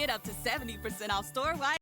Get up to 70% off store-wide.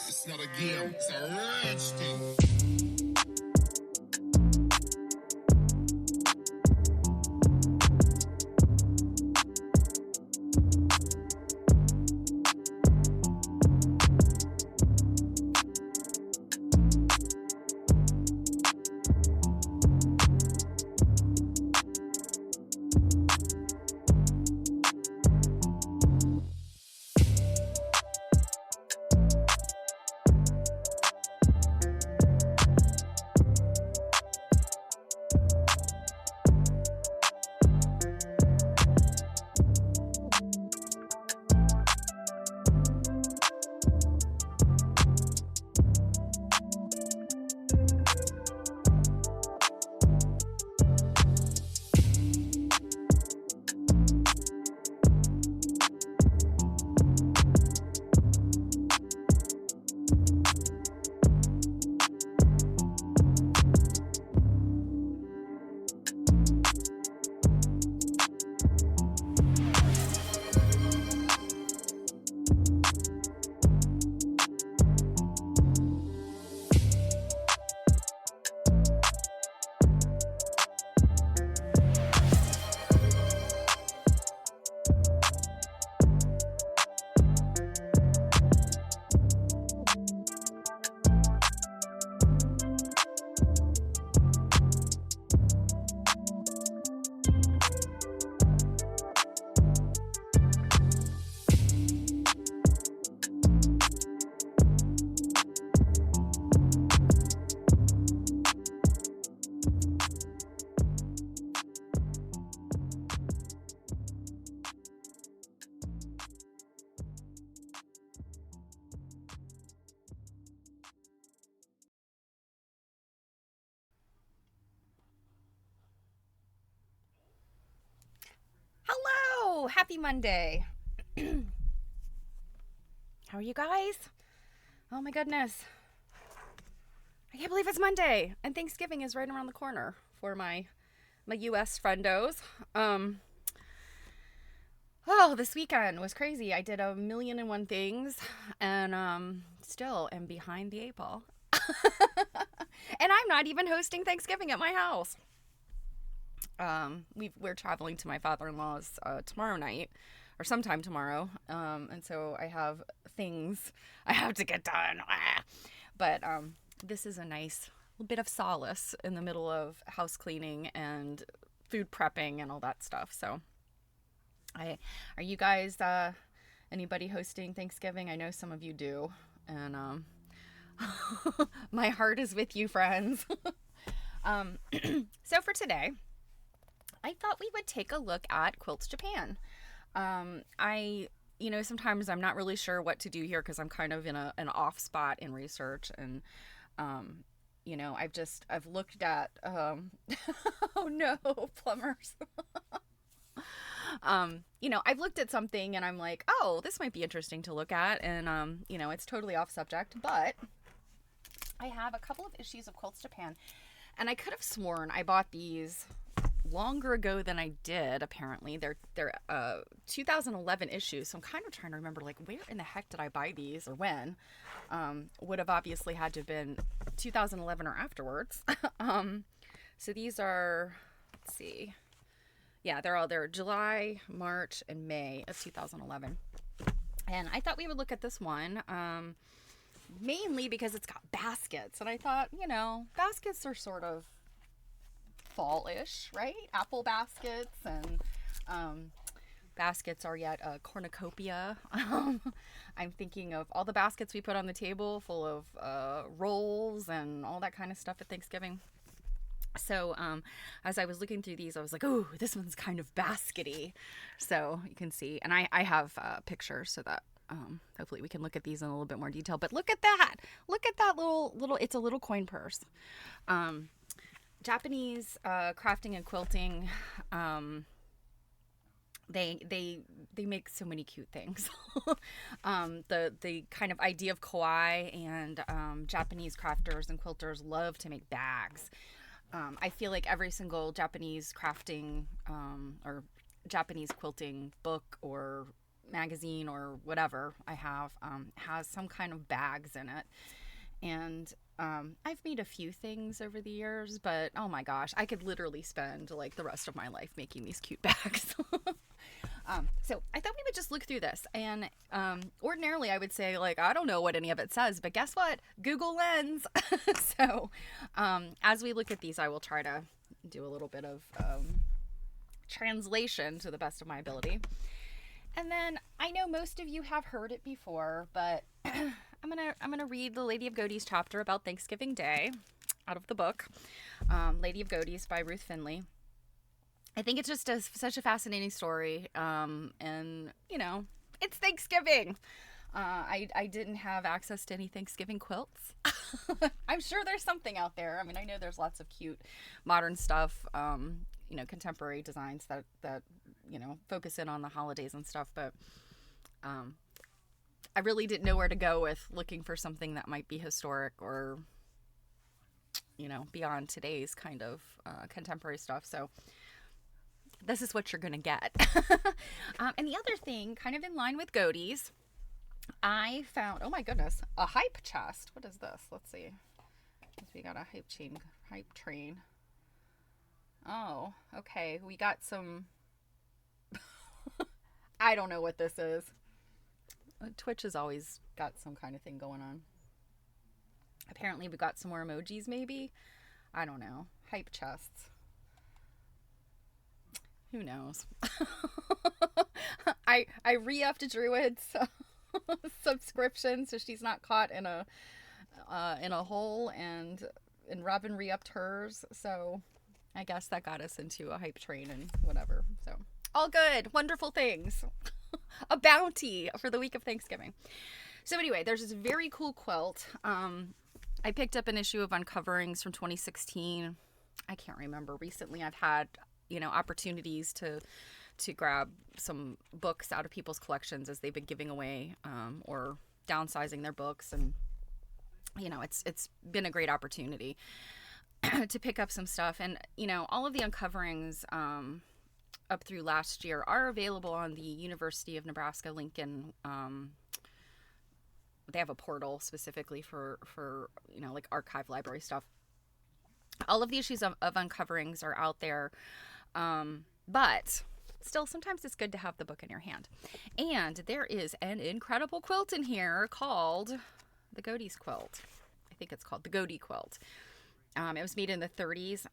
It's not a game, it's a rage thing. Happy Monday. How are you guys? Oh my goodness. I can't believe it's Monday and Thanksgiving is right around the corner for my US friendos. This weekend was crazy. I did 1,000,001 things and still am behind the 8 ball. And I'm not even hosting Thanksgiving at my house. We're traveling to my father-in-law's tomorrow night, or sometime tomorrow, and so I have things I have to get done. But this is a nice little bit of solace in the middle of house cleaning and food prepping and all that stuff. So, are you guys anybody hosting Thanksgiving? I know some of you do, and my heart is with you, friends. So for today, I thought we would take a look at Quilts Japan. Sometimes I'm not really sure what to do here because I'm kind of in an off spot in research, and I've looked at oh no, plumbers. I've looked at something and I'm like, oh, this might be interesting to look at, and it's totally off subject, but I have a couple of issues of Quilts Japan, and I could have sworn I bought these longer ago than I did. Apparently they're 2011 issues, so I'm kind of trying to remember, like, where in the heck did I buy these or when. Would have obviously had to have been 2011 or afterwards. So these are, let's see, yeah, they're July, March, and May of 2011, and I thought we would look at this one mainly because it's got baskets, and I thought, baskets are sort of fall-ish, right? Apple baskets, and baskets are yet a cornucopia. I'm thinking of all the baskets we put on the table full of rolls and all that kind of stuff at Thanksgiving. So as I was looking through these, I was like, oh, this one's kind of baskety. So you can see, and I have pictures so that hopefully we can look at these in a little bit more detail. But look at that little, it's a little coin purse. Japanese crafting and quilting, they make so many cute things. The kind of idea of kawaii, and Japanese crafters and quilters love to make bags. I feel like every single Japanese crafting or Japanese quilting book or magazine or whatever I have has some kind of bags in it. And I've made a few things over the years, but oh my gosh, I could literally spend like the rest of my life making these cute bags. So I thought we would just look through this, and ordinarily I would say, like, I don't know what any of it says, but guess what? Google Lens. So as we look at these, I will try to do a little bit of translation to the best of my ability. And then I know most of you have heard it before, but I'm gonna read the Lady of Godey's chapter about Thanksgiving Day out of the book, Lady of Godey's by Ruth Finley. I think it's just such a fascinating story, and it's Thanksgiving. I didn't have access to any Thanksgiving quilts. I'm sure there's something out there. I mean, I know there's lots of cute modern stuff, contemporary designs that focus in on the holidays and stuff, but I really didn't know where to go with looking for something that might be historic or beyond today's kind of contemporary stuff. So this is what you're gonna get. And the other thing, kind of in line with Godey's, I found, oh my goodness, a hype chest. What is this? Let's see. We got a hype train. Oh, okay. We got some I don't know what this is. Twitch has always got some kind of thing going on. Apparently we got some more emojis, maybe. I don't know. Hype chests. Who knows? I re-upped Druid's subscription so she's not caught in a hole, and Robin re-upped hers, so I guess that got us into a hype train and whatever. So all good, wonderful things. A bounty for the week of Thanksgiving. So anyway, there's this very cool quilt. I picked up an issue of Uncoverings from 2016. I can't remember. Recently I've had opportunities to to grab some books out of people's collections as they've been giving away or downsizing their books. And, you know, it's been a great opportunity to pick up some stuff. And, you know, all of the uncoverings up through last year are available on the University of Nebraska Lincoln. They have a portal specifically for, you know, like archive library stuff. All of the issues of uncoverings are out there. But still, sometimes it's good to have the book in your hand. And there is an incredible quilt in here called the Godey's quilt. I think it's called the Godey quilt. It was made in the 30s.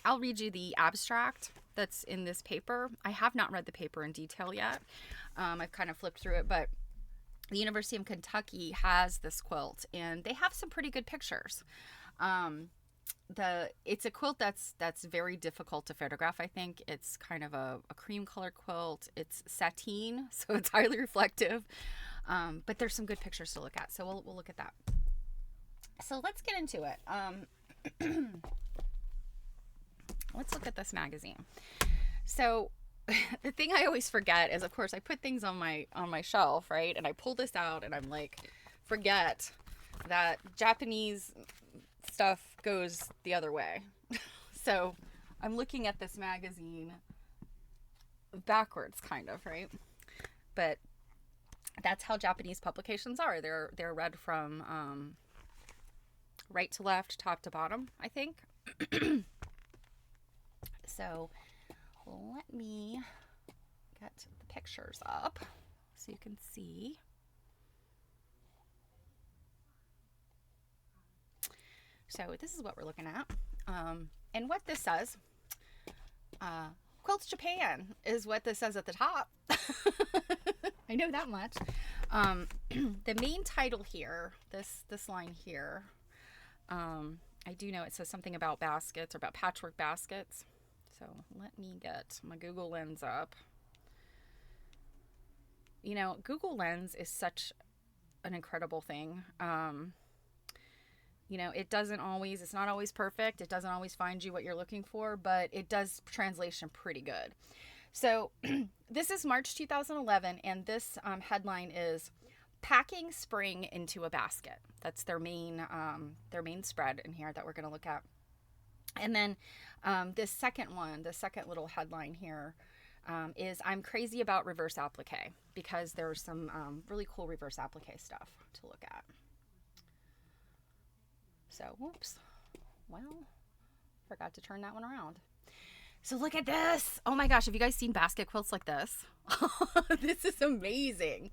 I'll read you the abstract that's in this paper. I have not read the paper in detail yet. I've kind of flipped through it, but the University of Kentucky has this quilt, and they have some pretty good pictures. It's a quilt that's very difficult to photograph. I think it's kind of a cream color quilt. It's sateen, so it's highly reflective. But there's some good pictures to look at, so we'll look at that. So let's get into it. Let's look at this magazine. So the thing I always forget is, of course, I put things on my shelf, right? And I pull this out and I'm like, forget that Japanese stuff goes the other way. So I'm looking at this magazine backwards, kind of, right? But that's how Japanese publications are. They're read from right to left, top to bottom, I think. So let me get the pictures up so you can see. So this is what we're looking at. And what this says, Quilts Japan is what this says at the top. I know that much. The main title here, this line here, I do know it says something about baskets or about patchwork baskets. So let me get my Google Lens up. You know, Google Lens is such an incredible thing. You know, it's not always perfect. It doesn't always find you what you're looking for, but it does translation pretty good. So this is March 2011, and this headline is Packing Spring into a Basket. That's their main spread in here that we're going to look at. And then this second little headline here is I'm crazy about reverse applique, because there's some really cool reverse applique stuff to look at. So, whoops. Well, forgot to turn that one around. So look at this. Oh my gosh, have you guys seen basket quilts like this? This is amazing.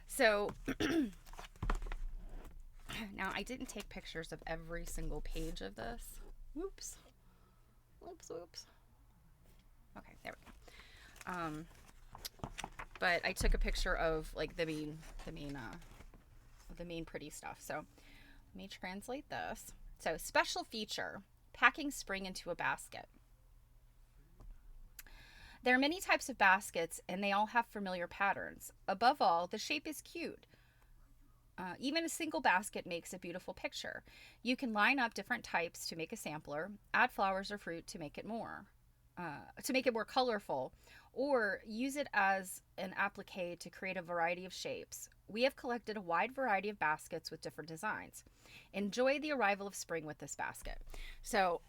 So now I didn't take pictures of every single page of this. Whoops. Okay, there we go. But I took a picture of like the main pretty stuff. So let me translate this. So special feature, packing spring into a basket. There are many types of baskets, and they all have familiar patterns. Above all, the shape is cute. Even a single basket makes a beautiful picture. You can line up different types to make a sampler, add flowers or fruit to make it more colorful, or use it as an applique to create a variety of shapes. We have collected a wide variety of baskets with different designs. Enjoy the arrival of spring with this basket. So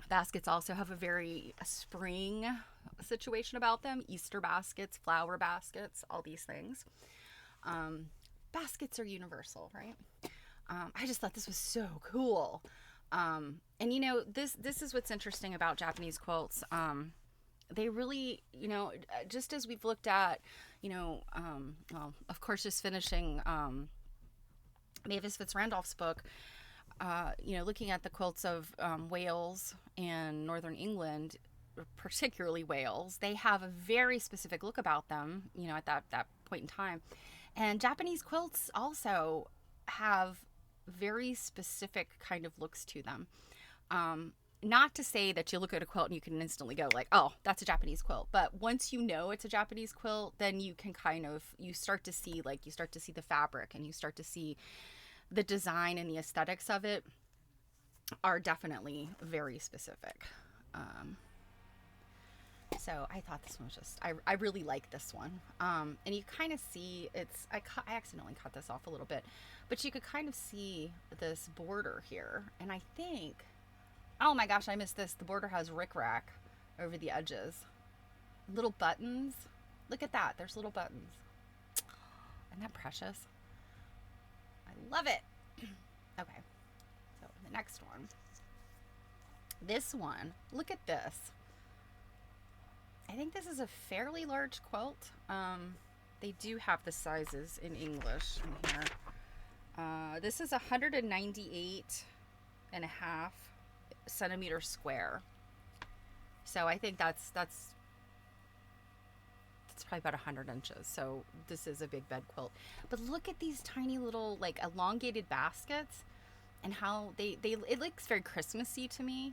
baskets also have a very spring situation about them. Easter baskets, flower baskets, all these things. Baskets are universal, right? I just thought this was so cool. And you know, this is what's interesting about Japanese quilts. They really, you know, just as we've looked at, you know, well, of course, just finishing Mavis Fitz-Randolph's book, you know, looking at the quilts of Wales and Northern England, particularly Wales, they have a very specific look about them, you know, at that point in time. And Japanese quilts also have very specific kind of looks to them. Not to say that you look at a quilt and you can instantly go like, oh, that's a Japanese quilt. But once you know it's a Japanese quilt, then you can you start to see the fabric, and you start to see the design and the aesthetics of it are definitely very specific. So I thought this one was just, I really like this one. And you kind of see I accidentally cut this off a little bit, but you could kind of see this border here. And I think, oh my gosh, I missed this. The border has rickrack over the edges. Little buttons. Look at that. There's little buttons. Isn't that precious? I love it. Okay. So the next one. This one, look at this. I think this is a fairly large quilt. They do have the sizes in English in here. This is 198 and a half centimeter square. So I think that's probably about 100 inches. So this is a big bed quilt. But look at these tiny little like elongated baskets and how it looks very Christmassy to me.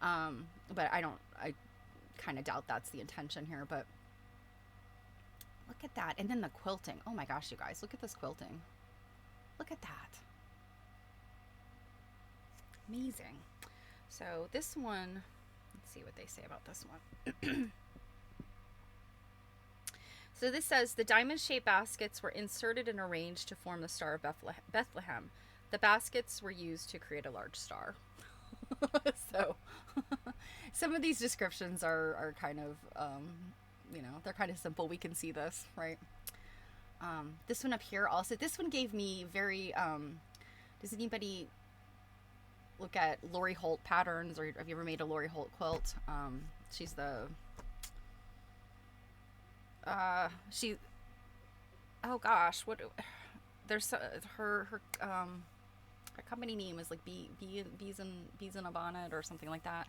But I kind of doubt that's the intention here, but look at that. And then the quilting. Oh my gosh, you guys, look at this quilting. Look at that. Amazing. So this one, let's see what they say about this one. So this says the diamond-shaped baskets were inserted and arranged to form the Star of Bethlehem. The baskets were used to create a large star. So some of these descriptions are kind of, they're kind of simple. We can see this, right? This one up here also, this one gave me very, does anybody look at Lori Holt patterns, or have you ever made a Lori Holt quilt? She's the, oh gosh, there's her company name is like Bees in a Bonnet or something like that.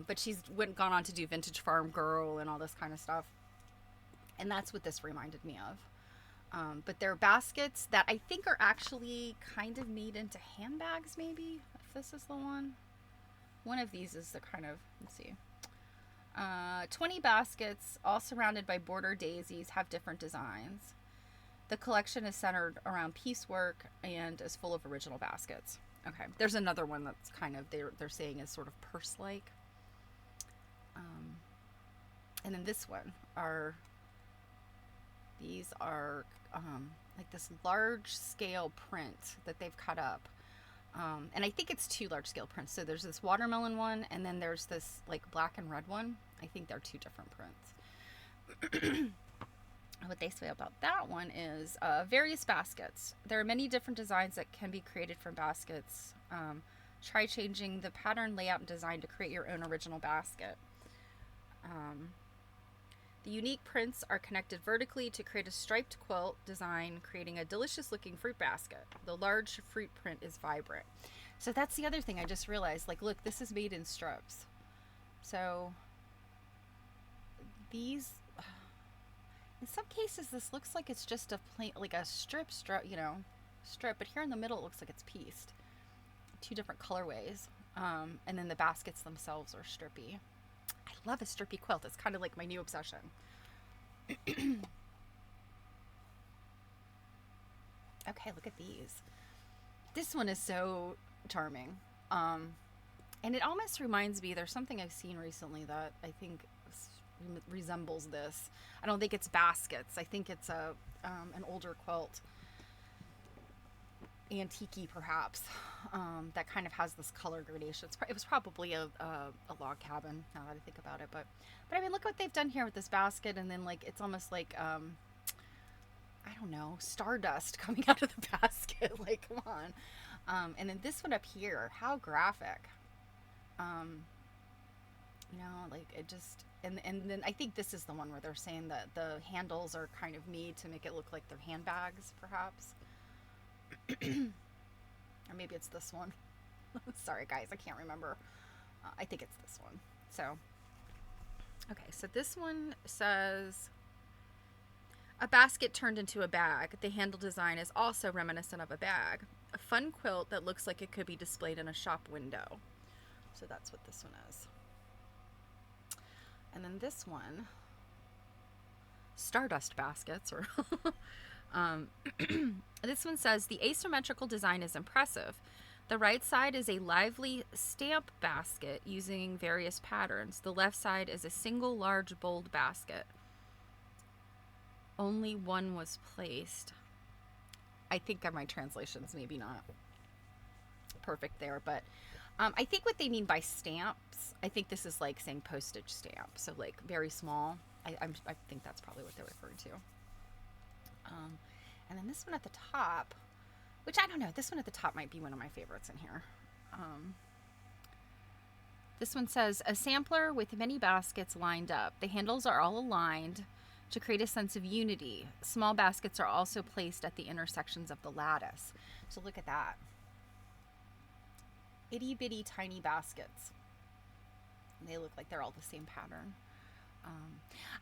But she's gone on to do Vintage Farm Girl and all this kind of stuff. And that's what this reminded me of. But they're baskets that I think are actually kind of made into handbags, maybe, if this is the one. One of these is the kind of, let's see. 20 baskets, all surrounded by border daisies, have different designs. The collection is centered around piecework and is full of original baskets. Okay, there's another one that's kind of, they're saying is sort of purse-like. And then this one these are like this large-scale print that they've cut up. And I think it's 2 large-scale prints. So there's this watermelon one, and then there's this like black and red one. I think they're 2 different prints. What they say about that one is various baskets. There are many different designs that can be created from baskets. Try changing the pattern, layout, and design to create your own original basket. The unique prints are connected vertically to create a striped quilt design, creating a delicious looking fruit basket. The large fruit print is vibrant. So that's the other thing I just realized. Like, look, this is made in strips. So these, in some cases, this looks like it's just a plain, like a strip, but here in the middle, it looks like it's pieced. 2 different colorways. And then the baskets themselves are strippy. I love a strippy quilt. It's kind of like my new obsession. Okay, look at these. This one is so charming. And it almost reminds me, there's something I've seen recently that I think resembles this. I don't think it's baskets. I think it's an older quilt, antique perhaps, that kind of has this color gradation. It was probably a log cabin, now that I think about it, but I mean, look what they've done here with this basket, and then like it's almost like I don't know, stardust coming out of the basket. Like, come on. And then this one up here, how graphic. Like it just, and then I think this is the one where they're saying that the handles are kind of made to make it look like they're handbags, perhaps. Or maybe it's this one. Sorry guys, I can't remember. I think it's this one. So okay, so this one says a basket turned into a bag. The handle design is also reminiscent of a bag. A fun quilt that looks like it could be displayed in a shop window. So that's what this one is. And then this one, stardust baskets, or this one says the asymmetrical design is impressive. The right side is a lively stamp basket using various patterns. The left side is a single large bold basket. Only one was placed. I think my translation's maybe not perfect there, but I think what they mean by stamps, I think this is like saying postage stamp, so like very small. I think that's probably what they're referring to. And then this one at the top, which I don't know, this one at the top might be one of my favorites in here. This one says, a sampler with many baskets lined up. The handles are all aligned to create a sense of unity. Small baskets are also placed at the intersections of the lattice. So look at that. Itty bitty tiny baskets. They look like they're all the same pattern.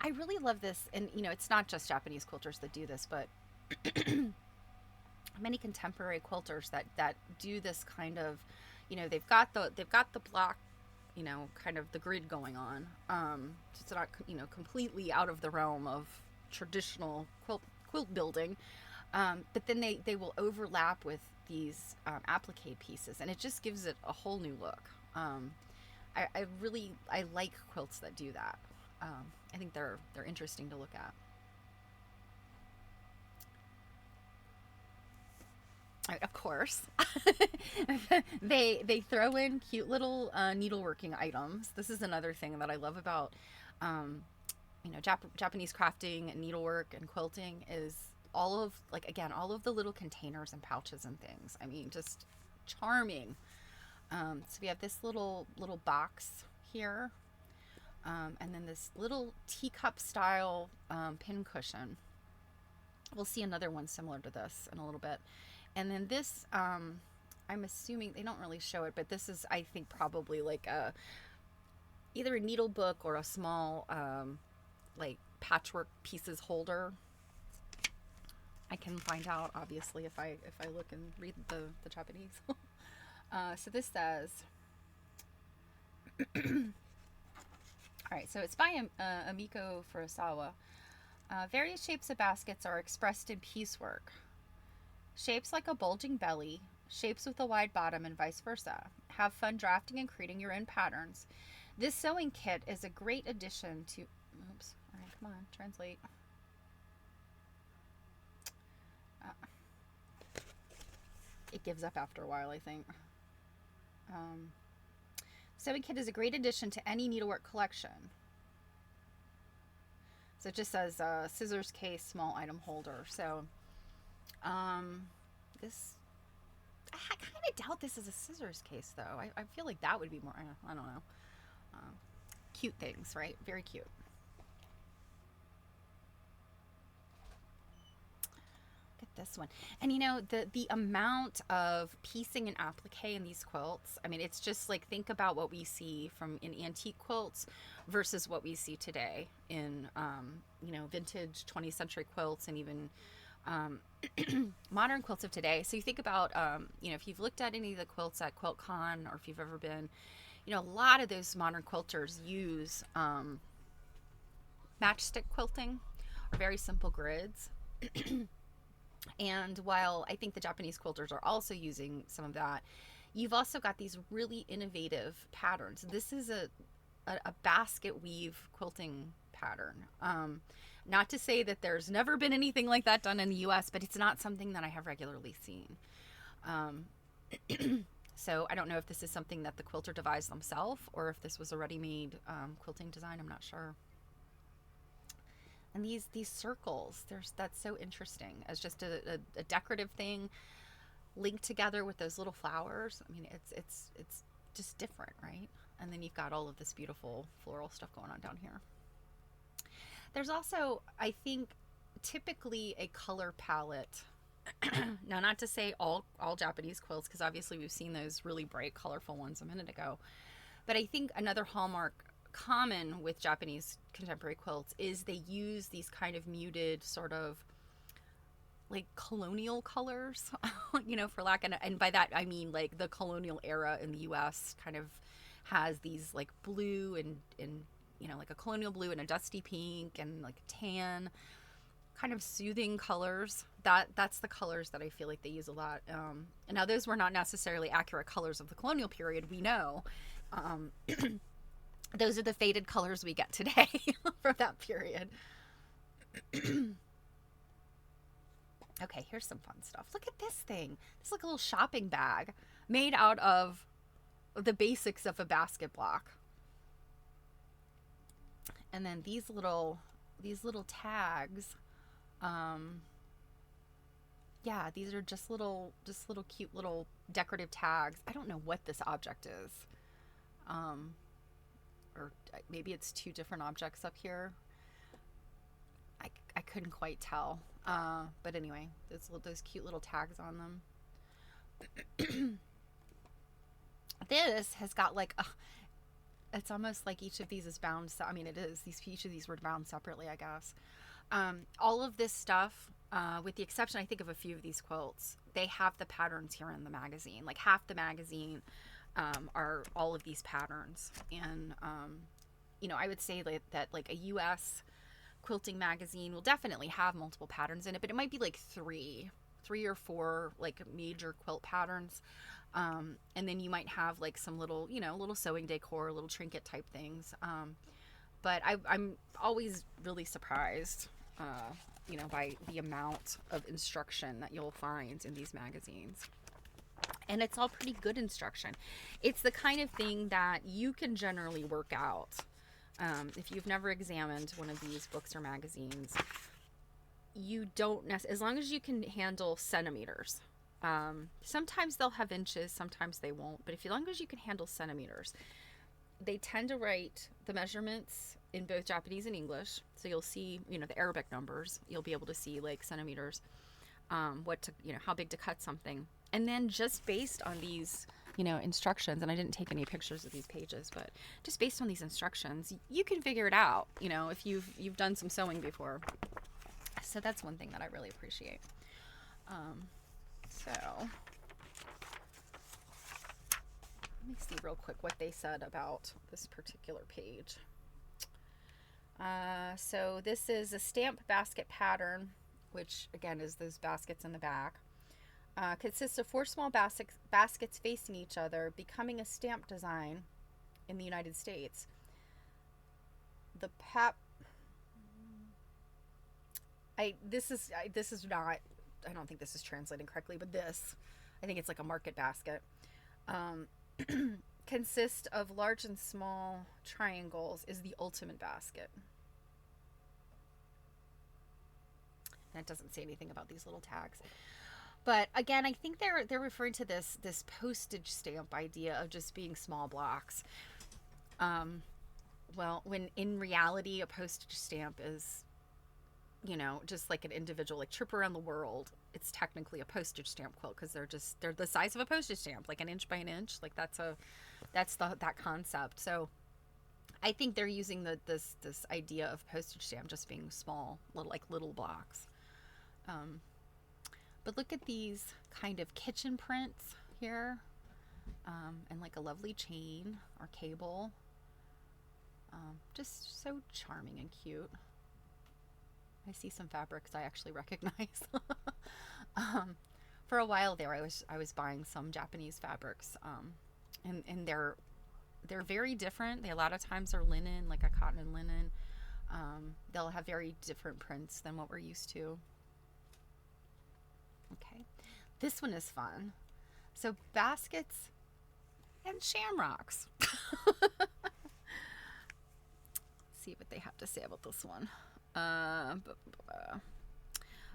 I really love this, and you know, it's not just Japanese quilters that do this, but many contemporary quilters that do this kind of, you know, they've got the block, you know, kind of the grid going on. So it's not, you know, completely out of the realm of traditional quilt building, but then they will overlap with these applique pieces, and it just gives it a whole new look. I like quilts that do that. I think they're interesting to look at. Of course, they throw in cute little needleworking items. This is another thing that I love about you know, Japanese crafting and needlework and quilting is all of the little containers and pouches and things. I mean, just charming. So we have this little box here, and then this little teacup style pin cushion. We'll see another one similar to this in a little bit. And then this, I'm assuming they don't really show it, but this is, I think, probably like either a needle book or a small like patchwork pieces holder. I can find out, obviously, if I look and read the Japanese. So this says, all right, so it's by Amiko Furusawa. Various shapes of baskets are expressed in piecework. Shapes like a bulging belly, shapes with a wide bottom, and vice versa. Have fun drafting and creating your own patterns. This sewing kit is a great addition to... Oops. All right, come on, translate. It gives up after a while, I think. Sewing kit is a great addition to any needlework collection. So it just says scissors case, small item holder. So this, I kind of doubt this is a scissors case though. I feel like that would be more, I don't know. Cute things, right? Very cute. This one, and you know, the amount of piecing and applique in these quilts, I mean, it's just like, think about what we see in antique quilts versus what we see today in you know, vintage 20th century quilts, and even modern quilts of today. So you think about you know, if you've looked at any of the quilts at QuiltCon, or if you've ever been, you know, a lot of those modern quilters use matchstick quilting, or very simple grids. And while I think the Japanese quilters are also using some of that, you've also got these really innovative patterns. This is a basket weave quilting pattern. Not to say that there's never been anything like that done in the US, but it's not something that I have regularly seen. So I don't know if this is something that the quilter devised themselves, or if this was a ready-made quilting design. I'm not sure. And these circles, that's so interesting as just a decorative thing linked together with those little flowers. I mean, it's just different, right? And then you've got all of this beautiful floral stuff going on down here. There's also, I think, typically a color palette. Now, not to say all Japanese quilts, because obviously we've seen those really bright, colorful ones a minute ago. But I think another hallmark common with Japanese contemporary quilts is they use these kind of muted, sort of like colonial colors, you know, for lack of, and by that I mean like the colonial era in the US kind of has these like blue and you know, like a colonial blue and a dusty pink and like tan kind of soothing colors. That's the colors that I feel like they use a lot. And now those were not necessarily accurate colors of the colonial period, we know. Those are the faded colors we get today from that period. Okay, here's some fun stuff. Look at this thing. It's like a little shopping bag made out of the basics of a basket block. And then these little tags. Yeah, these are just little cute little decorative tags. I don't know what this object is. Or maybe it's two different objects up here. I couldn't quite tell. But anyway, those cute little tags on them. This has got like it's almost like each of these is bound. I mean, it is. Each of these were bound separately, I guess. All of this stuff, with the exception, I think, of a few of these quilts, they have the patterns here in the magazine. Like half the magazine are all of these patterns. And, I would say that like a U.S. quilting magazine will definitely have multiple patterns in it, but it might be like three or four like major quilt patterns. And then you might have like some little sewing decor, little trinket type things. But I'm always really surprised, by the amount of instruction that you'll find in these magazines. And it's all pretty good instruction. It's the kind of thing that you can generally work out. If you've never examined one of these books or magazines, you don't as long as you can handle centimeters. Sometimes they'll have inches, sometimes they won't. But as long as you can handle centimeters, they tend to write the measurements in both Japanese and English. So you'll see, the Arabic numbers. You'll be able to see like centimeters, how big to cut something. And then just based on these, instructions, and I didn't take any pictures of these pages, but just based on these instructions, you can figure it out, if you've done some sewing before. So that's one thing that I really appreciate. So let me see real quick what they said about this particular page. So this is a stamp basket pattern, which again is those baskets in the back. Consists of 4 small baskets facing each other, becoming a stamp design in the United States. This is not, I don't think this is translating correctly, but I think it's like a market basket. Consists of large and small triangles, is the ultimate basket. And it doesn't say anything about these little tags. But again, I think they're referring to this postage stamp idea of just being small blocks. Well, when in reality a postage stamp is, just like an individual, like trip around the world, it's technically a postage stamp quilt because they're the size of a postage stamp, like an inch by an inch. Like that's that concept. So I think they're using this idea of postage stamp just being small, little blocks. But look at these kind of kitchen prints here, and like a lovely chain or cable. Just so charming and cute. I see some fabrics I actually recognize. For a while there, I was buying some Japanese fabrics, and they're very different. They a lot of times are linen, like a cotton and linen. They'll have very different prints than what we're used to. Okay, this one is fun. So baskets and shamrocks. See what they have to say about this one.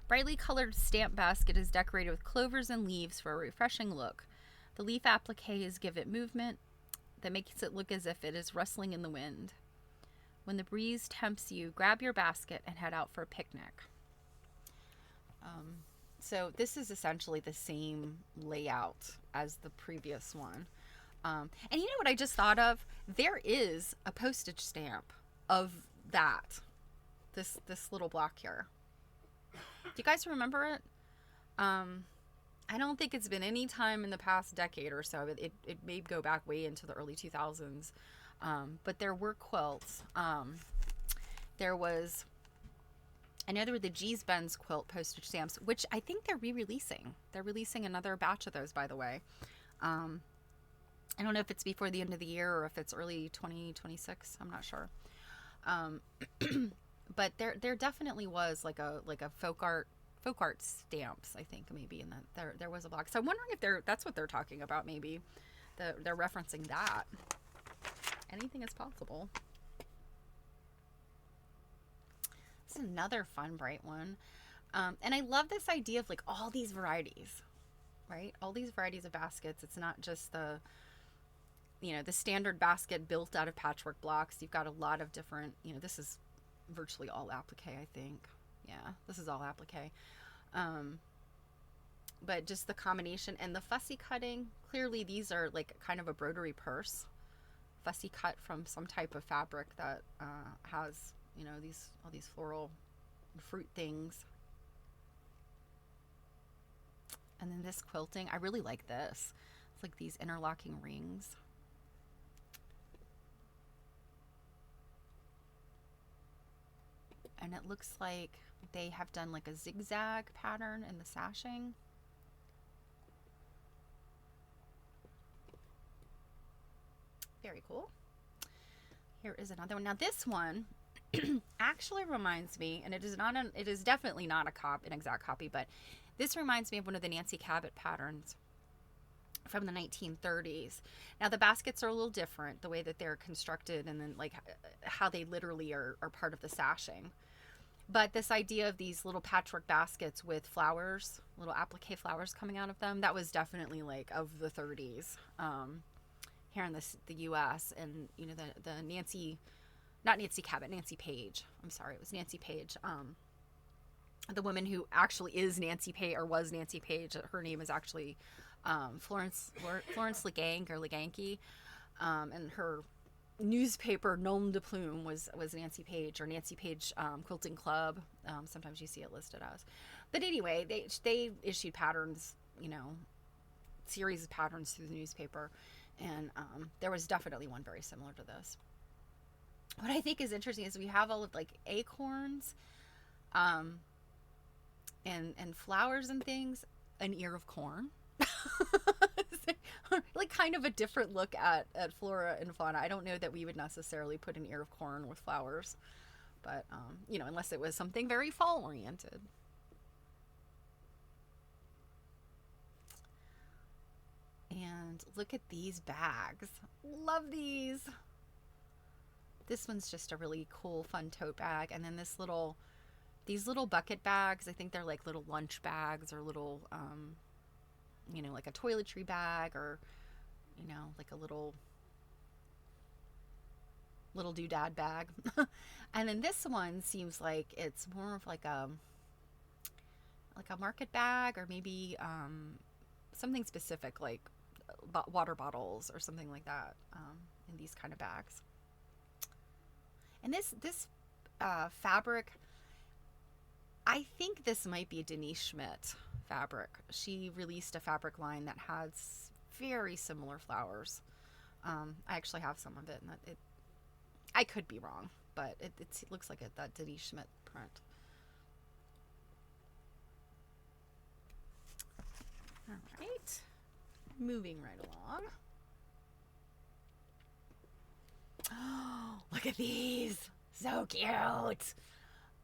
Brightly colored stamp basket is decorated with clovers and leaves for a refreshing look. The leaf appliques give it movement that makes it look as if it is rustling in the wind. When the breeze tempts you, grab your basket and head out for a picnic. So this is essentially the same layout as the previous one. And you know what I just thought of? There is a postage stamp of that. This little block here. Do you guys remember it? I don't think it's been any time in the past decade or so. It may go back way into the early 2000s. But there were quilts. There was I know there were the G's Ben's quilt postage stamps, which I think they're re-releasing. They're releasing another batch of those, by the way. I don't know if it's before the end of the year or if it's early 2026. I'm not sure. But there definitely was like a folk art stamps, I think, maybe, and that there was a block. So I'm wondering if that's what they're talking about. Maybe they're referencing that. Anything is possible. This is another fun, bright one. And I love this idea of like all these varieties, right? All these varieties of baskets. It's not just the standard basket built out of patchwork blocks. You've got a lot of different, this is virtually all applique, I think. Yeah, this is all applique. But just the combination and the fussy cutting. Clearly these are like kind of a broderie purse. Fussy cut from some type of fabric that has, all these floral fruit things. And then this quilting, I really like this. It's like these interlocking rings. And it looks like they have done like a zigzag pattern in the sashing. Very cool. Here is another one. Now this one actually reminds me, and it is definitely not an exact copy, but this reminds me of one of the Nancy Cabot patterns from the 1930s. Now the baskets are a little different, the way that they're constructed, and then like how they literally are part of the sashing. But this idea of these little patchwork baskets with flowers, little applique flowers coming out of them, that was definitely like of the 30s here in the U.S. And the Nancy Page. I'm sorry, it was Nancy Page. The woman who actually is Nancy Page, or was Nancy Page, her name is actually Florence Leganke, or Leganke, and her newspaper nom de plume was Nancy Page, or Nancy Page Quilting Club. Sometimes you see it listed as. But anyway, they issued patterns, series of patterns through the newspaper, and there was definitely one very similar to this. What I think is interesting is we have all of like acorns, and flowers and things, an ear of corn. Like kind of a different look at flora and fauna. I don't know that we would necessarily put an ear of corn with flowers, but unless it was something very fall oriented. And look at these bags. Love these. This one's just a really cool, fun tote bag. And then these little bucket bags, I think they're like little lunch bags, or little like a toiletry bag, or like a little doodad bag. And then this one seems like it's more of like a market bag, or maybe something specific, like water bottles or something like that, in these kind of bags. And this fabric, I think this might be a Denise Schmidt fabric. She released a fabric line that has very similar flowers. I actually have some of it, and I could be wrong, but it looks like that Denise Schmidt print. All right, moving right along. Oh, look at these, so cute.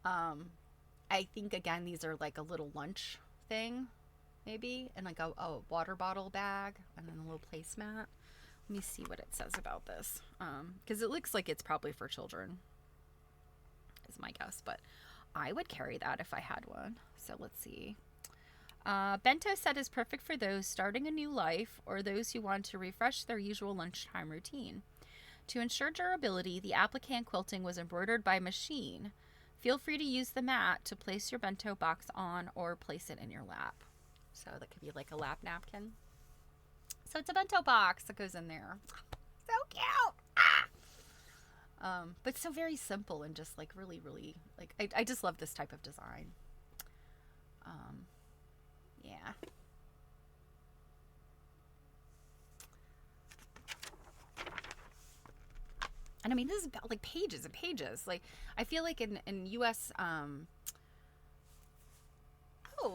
I think again these are like a little lunch thing, maybe, and like a water bottle bag, and then a little placemat. Let me see what it says about this, because it looks like it's probably for children, is my guess, but I would carry that if I had one. So let's see. Bento set is perfect for those starting a new life, or those who want to refresh their usual lunchtime routine. To ensure durability, the applique and quilting was embroidered by machine. Feel free to use the mat to place your bento box on, or place it in your lap. So that could be like a lap napkin. So it's a bento box that goes in there. So cute! But so very simple, and just like really, really, like, I just love this type of design. Yeah. And I mean, this is about like pages and pages. Like, I feel like in U.S.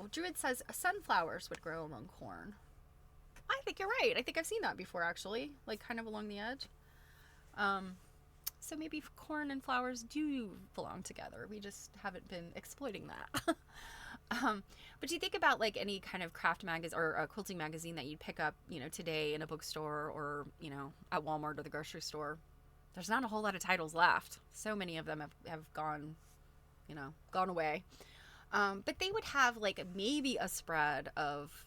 Oh, Druid says sunflowers would grow among corn. I think you're right. I think I've seen that before, actually, like kind of along the edge. So maybe corn and flowers do belong together. We just haven't been exploiting that. But you think about like any kind of craft magazine or a quilting magazine that you'd pick up, today in a bookstore or, at Walmart or the grocery store. There's not a whole lot of titles left. So many of them have gone, gone away. But they would have like maybe a spread of,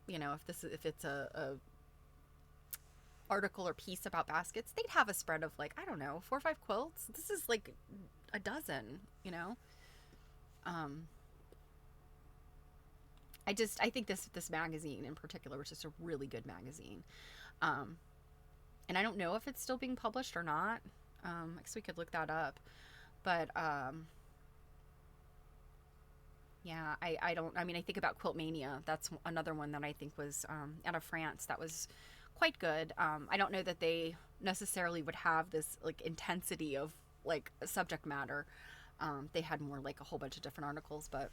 if it's a article or piece about baskets, they'd have a spread of like, I don't know, 4 or 5 quilts. This is like a dozen, I think this magazine in particular was just a really good magazine. And I don't know if it's still being published or not. I guess we could look that up. But yeah, I think about Quilt Mania. That's another one that I think was out of France that was quite good. I don't know that they necessarily would have this like intensity of like subject matter. They had more like a whole bunch of different articles, but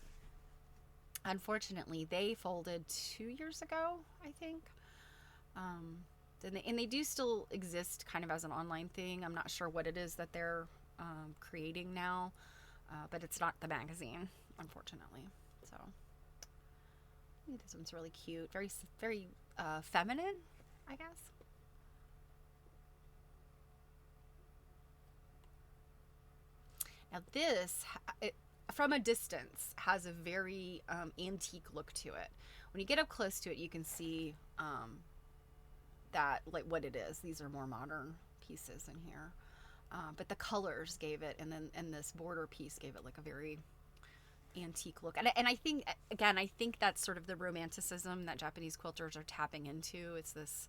unfortunately they folded 2 years ago, I think. And they do still exist kind of as an online thing. I'm not sure what it is that they're creating now, but it's not the magazine, unfortunately. So I think this one's really cute, very very feminine, I guess. Now this, from a distance, has a very antique look to it. When you get up close to it, you can see that like what it is. These are more modern pieces in here, but the colors gave it, and this border piece gave it like a very antique look. And I think, again, I think that's sort of the romanticism that Japanese quilters are tapping into. It's this,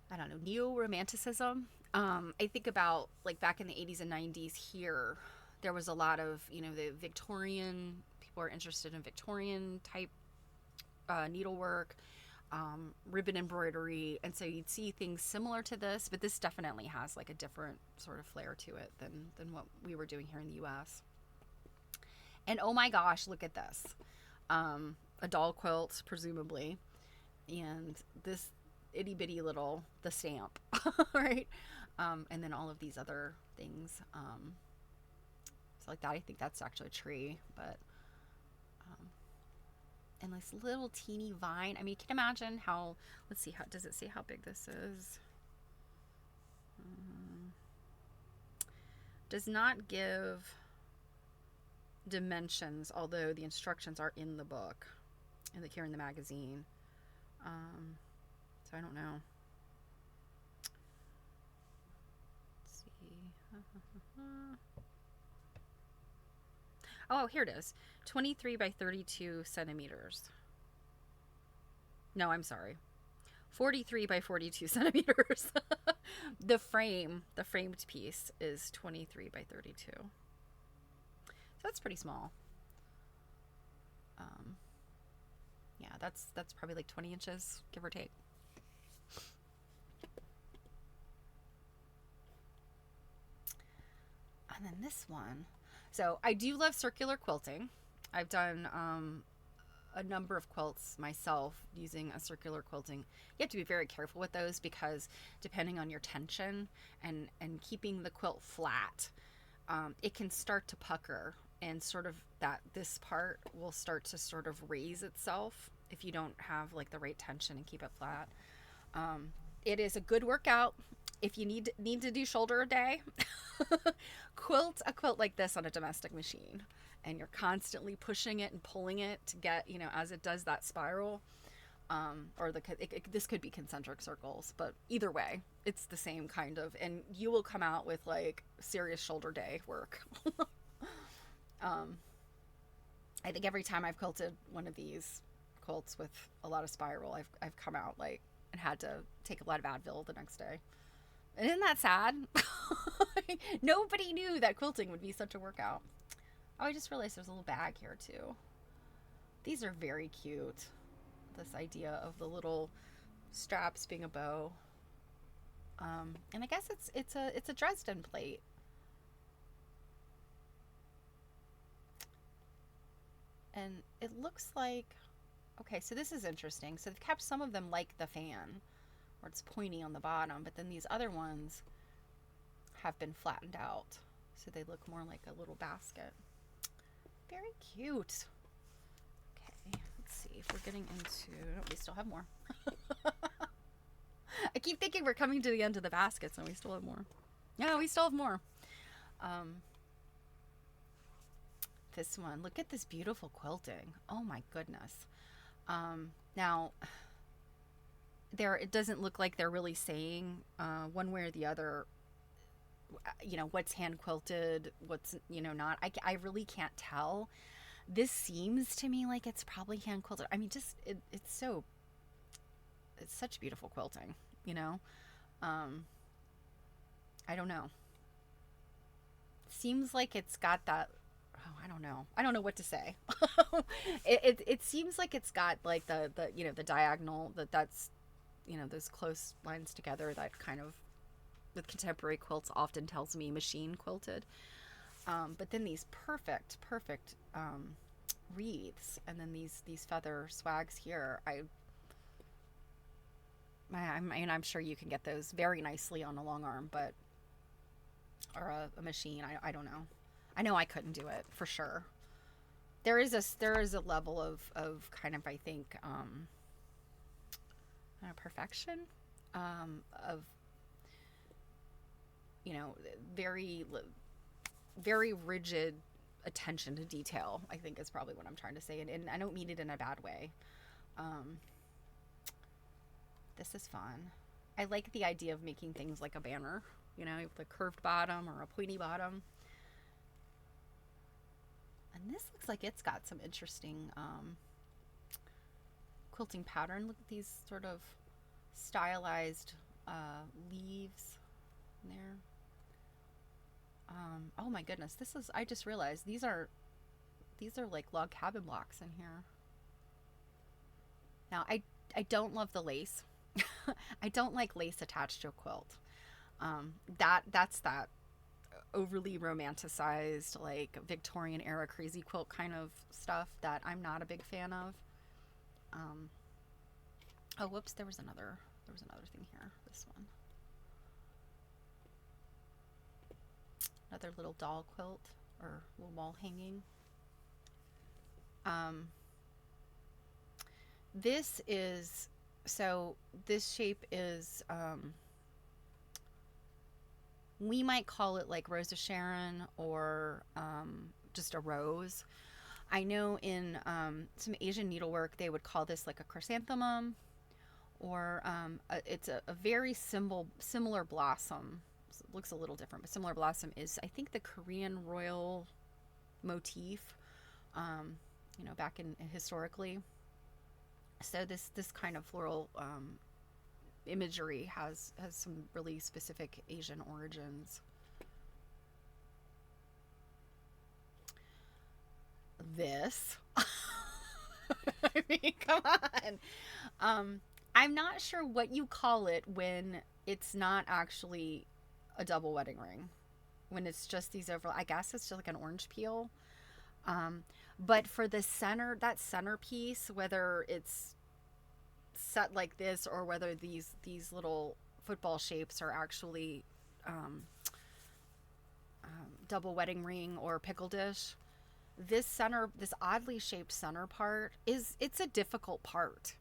I don't know, neo-romanticism. I think about like back in the 80s and 90s here, there was a lot of, the Victorian, people are interested in Victorian type needlework, ribbon embroidery. And so you'd see things similar to this, but this definitely has like a different sort of flair to it than what we were doing here in the US. And oh my gosh, look at this. A doll quilt, presumably. And this itty bitty little, the stamp, right? And then all of these other things. So like that, I think that's actually a tree, but, and this little teeny vine. I mean, you can imagine how, let's see, how, does it say how big this is? Does not give dimensions, although the instructions are in the book and here in the magazine. So I don't know. Let's see. Oh, here it is. 23 by 32 centimeters. No, I'm sorry. 43 by 42 centimeters. The framed piece is 23 by 32. So that's pretty small. Yeah, that's probably like 20 inches, give or take. And then this one. So I do love circular quilting. I've done a number of quilts myself using a circular quilting. You have to be very careful with those because depending on your tension and keeping the quilt flat, it can start to pucker, and sort of this part will start to sort of raise itself if you don't have like the right tension and keep it flat. It is a good workout if you need to do shoulder a day. Quilt a quilt like this on a domestic machine, and you're constantly pushing it and pulling it to get, as it does that spiral, or this could be concentric circles, but either way, it's the same kind of, and you will come out with like serious shoulder day work. I think every time I've quilted one of these quilts with a lot of spiral, I've come out like and had to take a lot of Advil the next day. And isn't that sad? Nobody knew that quilting would be such a workout. Oh, I just realized there's a little bag here too. These are very cute. This idea of the little straps being a bow. And I guess it's a Dresden plate. And it looks like, okay, so this is interesting. So they've kept some of them like the fan, where it's pointy on the bottom, but then these other ones have been flattened out. So they look more like a little basket. Very cute. Okay, let's see if we're getting into, oh, we still have more. I keep thinking we're coming to the end of the baskets and we still have more. Yeah, we still have more. This one, look at this beautiful quilting. Oh my goodness. Now, it doesn't look like they're really saying one way or the other, you know, what's hand quilted, what's, you know, not. I really can't tell. This seems to me like it's probably hand quilted. I mean, just, it's such beautiful quilting, you know? I don't know. Seems like it's got that, oh, I don't know. I don't know what to say. It seems like it's got like the you know, the diagonal, that's, you know, those close lines together that kind of, with contemporary quilts, often tells me machine quilted. But then these perfect wreaths, and then these feather swags here. I mean, I'm sure you can get those very nicely on a long arm, but, or a machine. I don't know. I know I couldn't do it for sure. There is a level of kind of, I think, perfection, of, you know, very rigid attention to detail, I think is probably what I'm trying to say. And I don't mean it in a bad way. This is fun. I like the idea of making things like a banner, you know, with a curved bottom or a pointy bottom. And this looks like it's got some interesting quilting pattern. Look at these sort of stylized leaves in there. Oh my goodness, I just realized these are like log cabin blocks in here. Now, I don't love the lace. I don't like lace attached to a quilt. That's that overly romanticized, like Victorian era crazy quilt kind of stuff that I'm not a big fan of. Oh, whoops, there was another thing here. This one. Another little doll quilt or little wall hanging. This shape is, we might call it like Rose of Sharon, or just a rose. I know in some Asian needlework they would call this like a chrysanthemum, or it's a very similar blossom. It looks a little different, but similar blossom is, I think, the Korean royal motif, you know, back in historically. So this kind of floral imagery has some really specific Asian origins. This, I mean, come on. I'm not sure what you call it when it's not actually a double wedding ring. When it's just these I guess it's just like an orange peel. But for the center, that centerpiece, whether it's set like this or whether these little football shapes are actually double wedding ring or pickle dish, this oddly shaped center part it's a difficult part.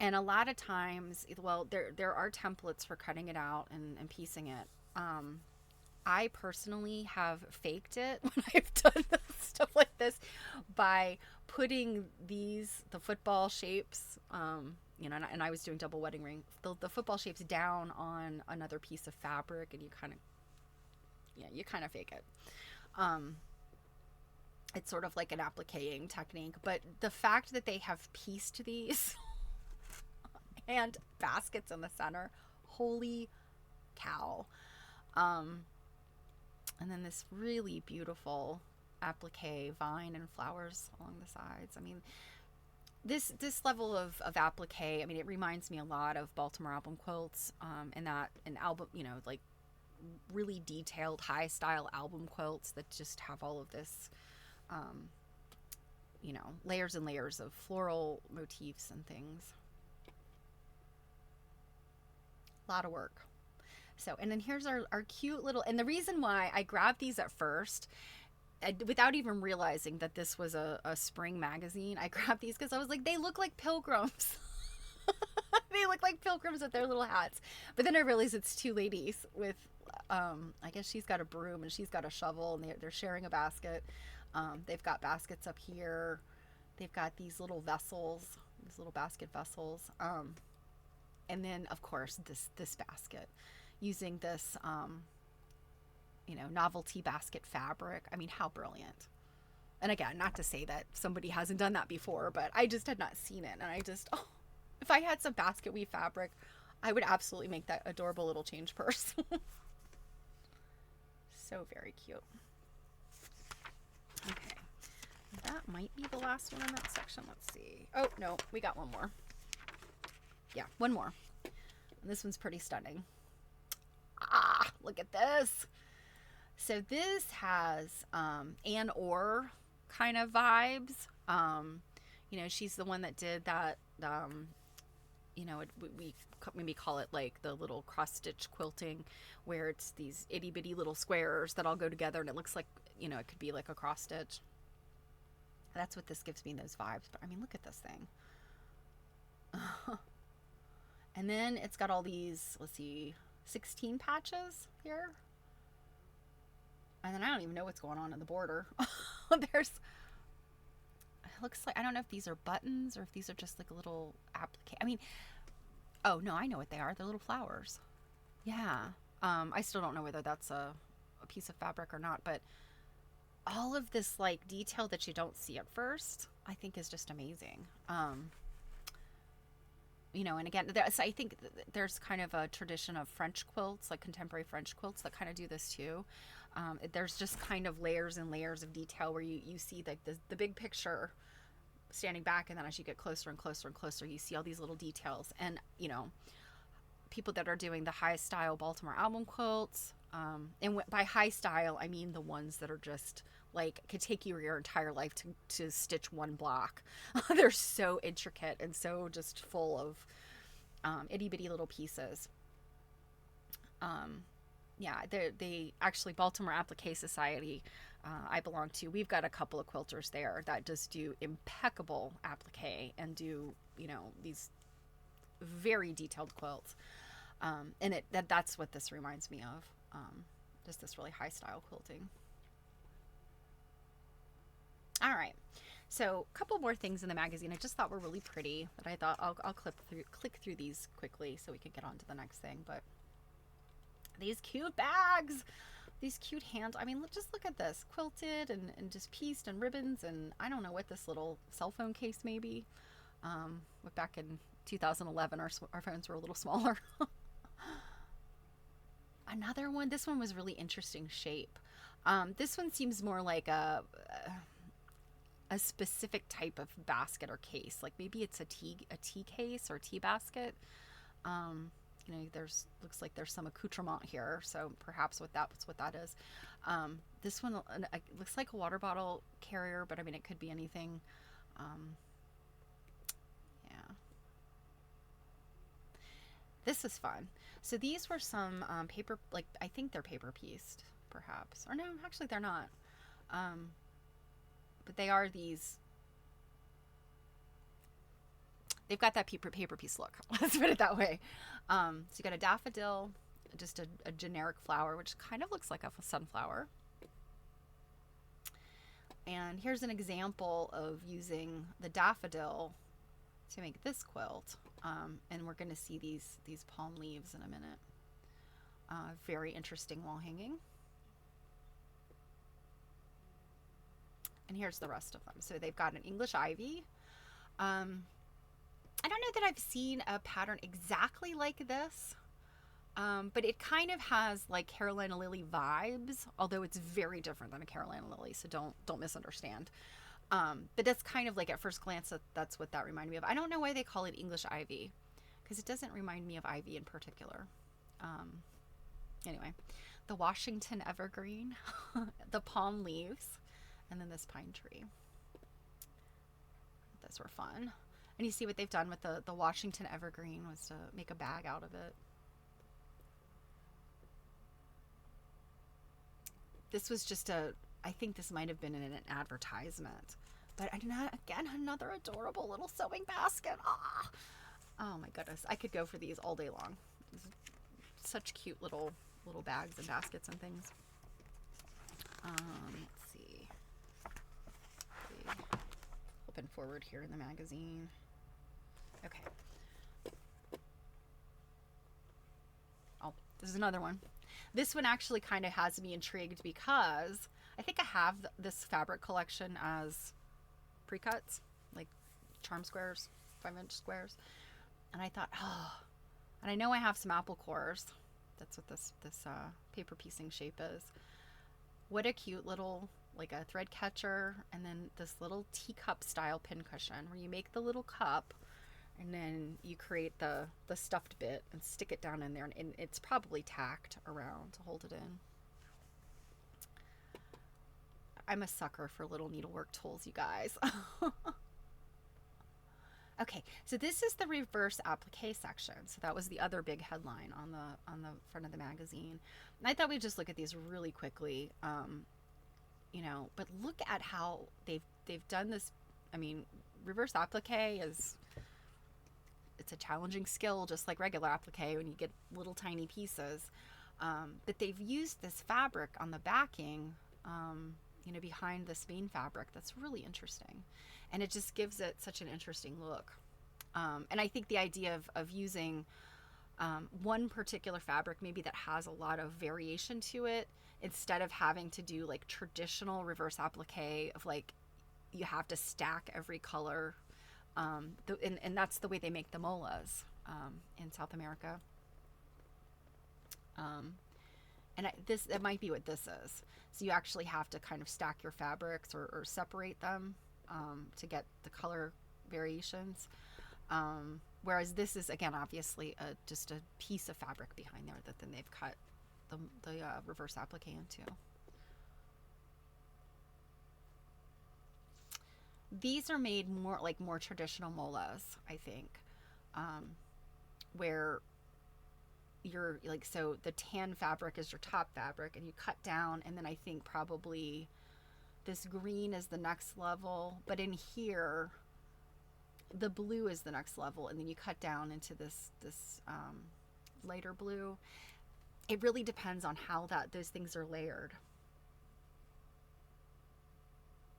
And a lot of times, well, there are templates for cutting it out and piecing it. I personally have faked it when I've done stuff like this by putting the football shapes, you know, and I was doing double wedding ring, the football shapes down on another piece of fabric, and you kind of fake it. It's sort of like an appliquing technique, but the fact that they have pieced these and baskets in the center, holy cow. And then this really beautiful applique vine and flowers along the sides. I mean, this level of applique, I mean, it reminds me a lot of Baltimore album quilts, and album, you know, like really detailed high style album quilts that just have all of this you know, layers and layers of floral motifs and things. A lot of work. So, and then here's our cute little, and the reason why I grabbed these at first, without even realizing that this was a spring magazine, I grabbed these because I was like, they look like pilgrims. They look like pilgrims with their little hats. But then I realized it's two ladies with, I guess she's got a broom and she's got a shovel, and they're sharing a basket. They've got baskets up here. They've got these little vessels, these little basket vessels. And then, of course, this basket, using this, you know, novelty basket fabric. I mean, how brilliant. And again, not to say that somebody hasn't done that before, but I just had not seen it. And I just, oh, if I had some basket weave fabric, I would absolutely make that adorable little change purse. So very cute. Okay. That might be the last one in that section. Let's see. Oh, no, we got one more. Yeah, one more. And this one's pretty stunning. Ah, look at this. So this has Anne Orr kind of vibes. You know, she's the one that did that, you know, we maybe call it like the little cross-stitch quilting, where it's these itty-bitty little squares that all go together, and it looks like, you know, it could be like a cross-stitch. That's what this gives me, those vibes. But I mean, look at this thing. And then it's got all these, let's see, 16 patches here. And then I don't even know what's going on in the border. There's, it looks like, I don't know if these are buttons or if these are just like a little applique. I mean, oh no, I know what they are. They're little flowers. Yeah. I still don't know whether that's a piece of fabric or not, but all of this like detail that you don't see at first, I think is just amazing. You know, and again, I think there's kind of a tradition of French quilts, like contemporary French quilts, that kind of do this too. There's just kind of layers and layers of detail where you see like the big picture standing back, and then as you get closer and closer and closer, you see all these little details. And, you know, people that are doing the high style Baltimore album quilts, and by high style, I mean the ones that are just like could take you your entire life to stitch one block. They're so intricate and so just full of itty bitty little pieces. Yeah, they actually, Baltimore Applique Society, I belong to, we've got a couple of quilters there that just do impeccable applique and do, you know, these very detailed quilts. And that's what this reminds me of. Just this really high style quilting. All right, so a couple more things in the magazine I just thought were really pretty that I thought I'll click through these quickly so we can get on to the next thing. But these cute bags, these cute hands. I mean, just look at this, quilted and just pieced and ribbons, and I don't know what this little cell phone case maybe. Back in 2011, our phones were a little smaller. Another one. This one was really interesting shape. This one seems more like a specific type of basket or case, like maybe it's a tea case or tea basket. You know, looks like there's some accoutrement here, so perhaps what that is. This one looks like a water bottle carrier, but I mean, it could be anything. Yeah, this is fun. So these were some paper, like I think they're paper pieced, perhaps, or no, actually they're not. But they are these. They've got that paper piece look. Let's put it that way. So you got a daffodil, just a generic flower, which kind of looks like a sunflower. And here's an example of using the daffodil to make this quilt. And we're going to see these palm leaves in a minute. Very interesting wall hanging. And here's the rest of them. So they've got an English ivy. I don't know that I've seen a pattern exactly like this, but it kind of has like Carolina Lily vibes, although it's very different than a Carolina Lily, so don't misunderstand. But that's kind of like, at first glance, that's what that reminded me of. I don't know why they call it English ivy, because it doesn't remind me of ivy in particular. Anyway, the Washington evergreen, the palm leaves, and then this pine tree. those were fun. And you see what they've done with the Washington evergreen was to make a bag out of it. This was just I think this might have been in an advertisement. But again, another adorable little sewing basket. Ah! Oh my goodness. I could go for these all day long. Such cute little bags and baskets and things. Let's see. Flipping forward here in the magazine. Okay. Oh, this is another one. This one actually kind of has me intrigued because I think I have this fabric collection as pre-cuts, like charm squares, 5-inch squares. And I thought, and I know I have some apple cores. That's what this paper piecing shape is. What a cute little, like a thread catcher, and then this little teacup style pincushion where you make the little cup and then you create the stuffed bit and stick it down in there, and it's probably tacked around to hold it in. I'm a sucker for little needlework tools, you guys. Okay, so this is the reverse applique section. So that was the other big headline on the front of the magazine. And I thought we'd just look at these really quickly. But look at how they've done this. I mean, reverse applique it's a challenging skill, just like regular applique when you get little tiny pieces. But they've used this fabric on the backing, behind this main fabric. That's really interesting. And it just gives it such an interesting look. And I think the idea of using one particular fabric maybe that has a lot of variation to it, instead of having to do like traditional reverse applique of like you have to stack every color. And that's the way they make the molas in South America. That might be what this is. So you actually have to kind of stack your fabrics or separate them to get the color variations. Whereas this is, again, obviously just a piece of fabric behind there that then they've cut the reverse applique into. These are made more traditional molas, I think, where you're like, so the tan fabric is your top fabric and you cut down, and then I think probably this green is the next level, but in here the blue is the next level, and then you cut down into this lighter blue. It really depends on how those things are layered,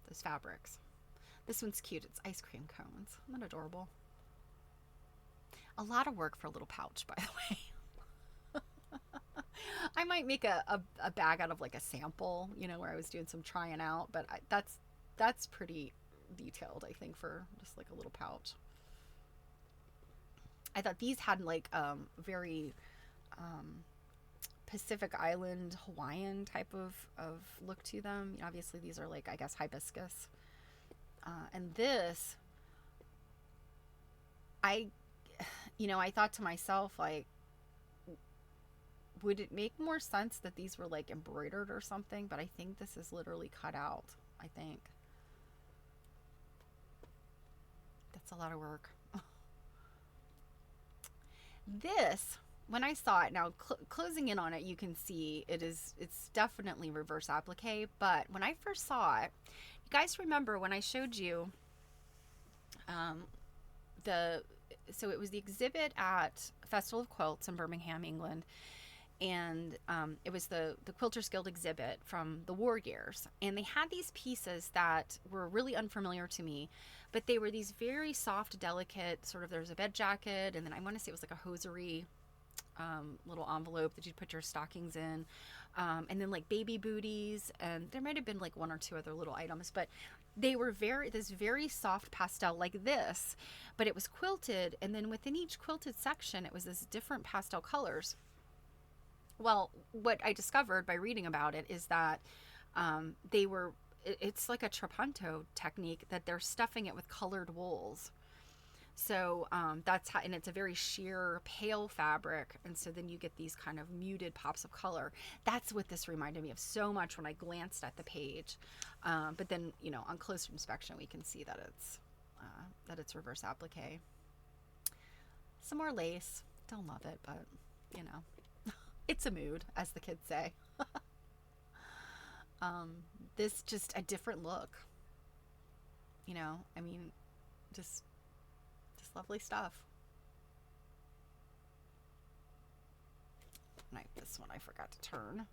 those fabrics. This one's cute. It's ice cream cones. Isn't that adorable? A lot of work for a little pouch, by the way. I might make a bag out of like a sample, where I was doing some trying out, but that's pretty detailed, I think, for just like a little pouch. I thought these had like very Pacific Island Hawaiian type of look to them. Obviously these are like, I guess, hibiscus. And this, I thought to myself, like, would it make more sense that these were like embroidered or something? But I think this is literally cut out, I think. That's a lot of work. This, when I saw it, now closing in on it, you can see it's definitely reverse applique. But when I first saw it, you guys remember when I showed you so it was the exhibit at Festival of Quilts in Birmingham, England, and it was the Quilters Guild exhibit from the war years, and they had these pieces that were really unfamiliar to me, but they were these very soft, delicate, sort of, there's a bed jacket, and then I want to say it was like a hosiery little envelope that you'd put your stockings in, and then like baby booties, and there might have been like one or two other little items, but they were this very soft pastel like this, but it was quilted, and then within each quilted section it was this different pastel colors. Well, what I discovered by reading about it is that it's like a trapunto technique, that they're stuffing it with colored wools. So that's how, and it's a very sheer, pale fabric, and so then you get these kind of muted pops of color. That's what this reminded me of so much when I glanced at the page. But then, on closer inspection, we can see that that it's reverse applique. Some more lace. Don't love it, but you know, it's a mood, as the kids say. This just a different look. You know, I mean, just lovely stuff. This one I forgot to turn.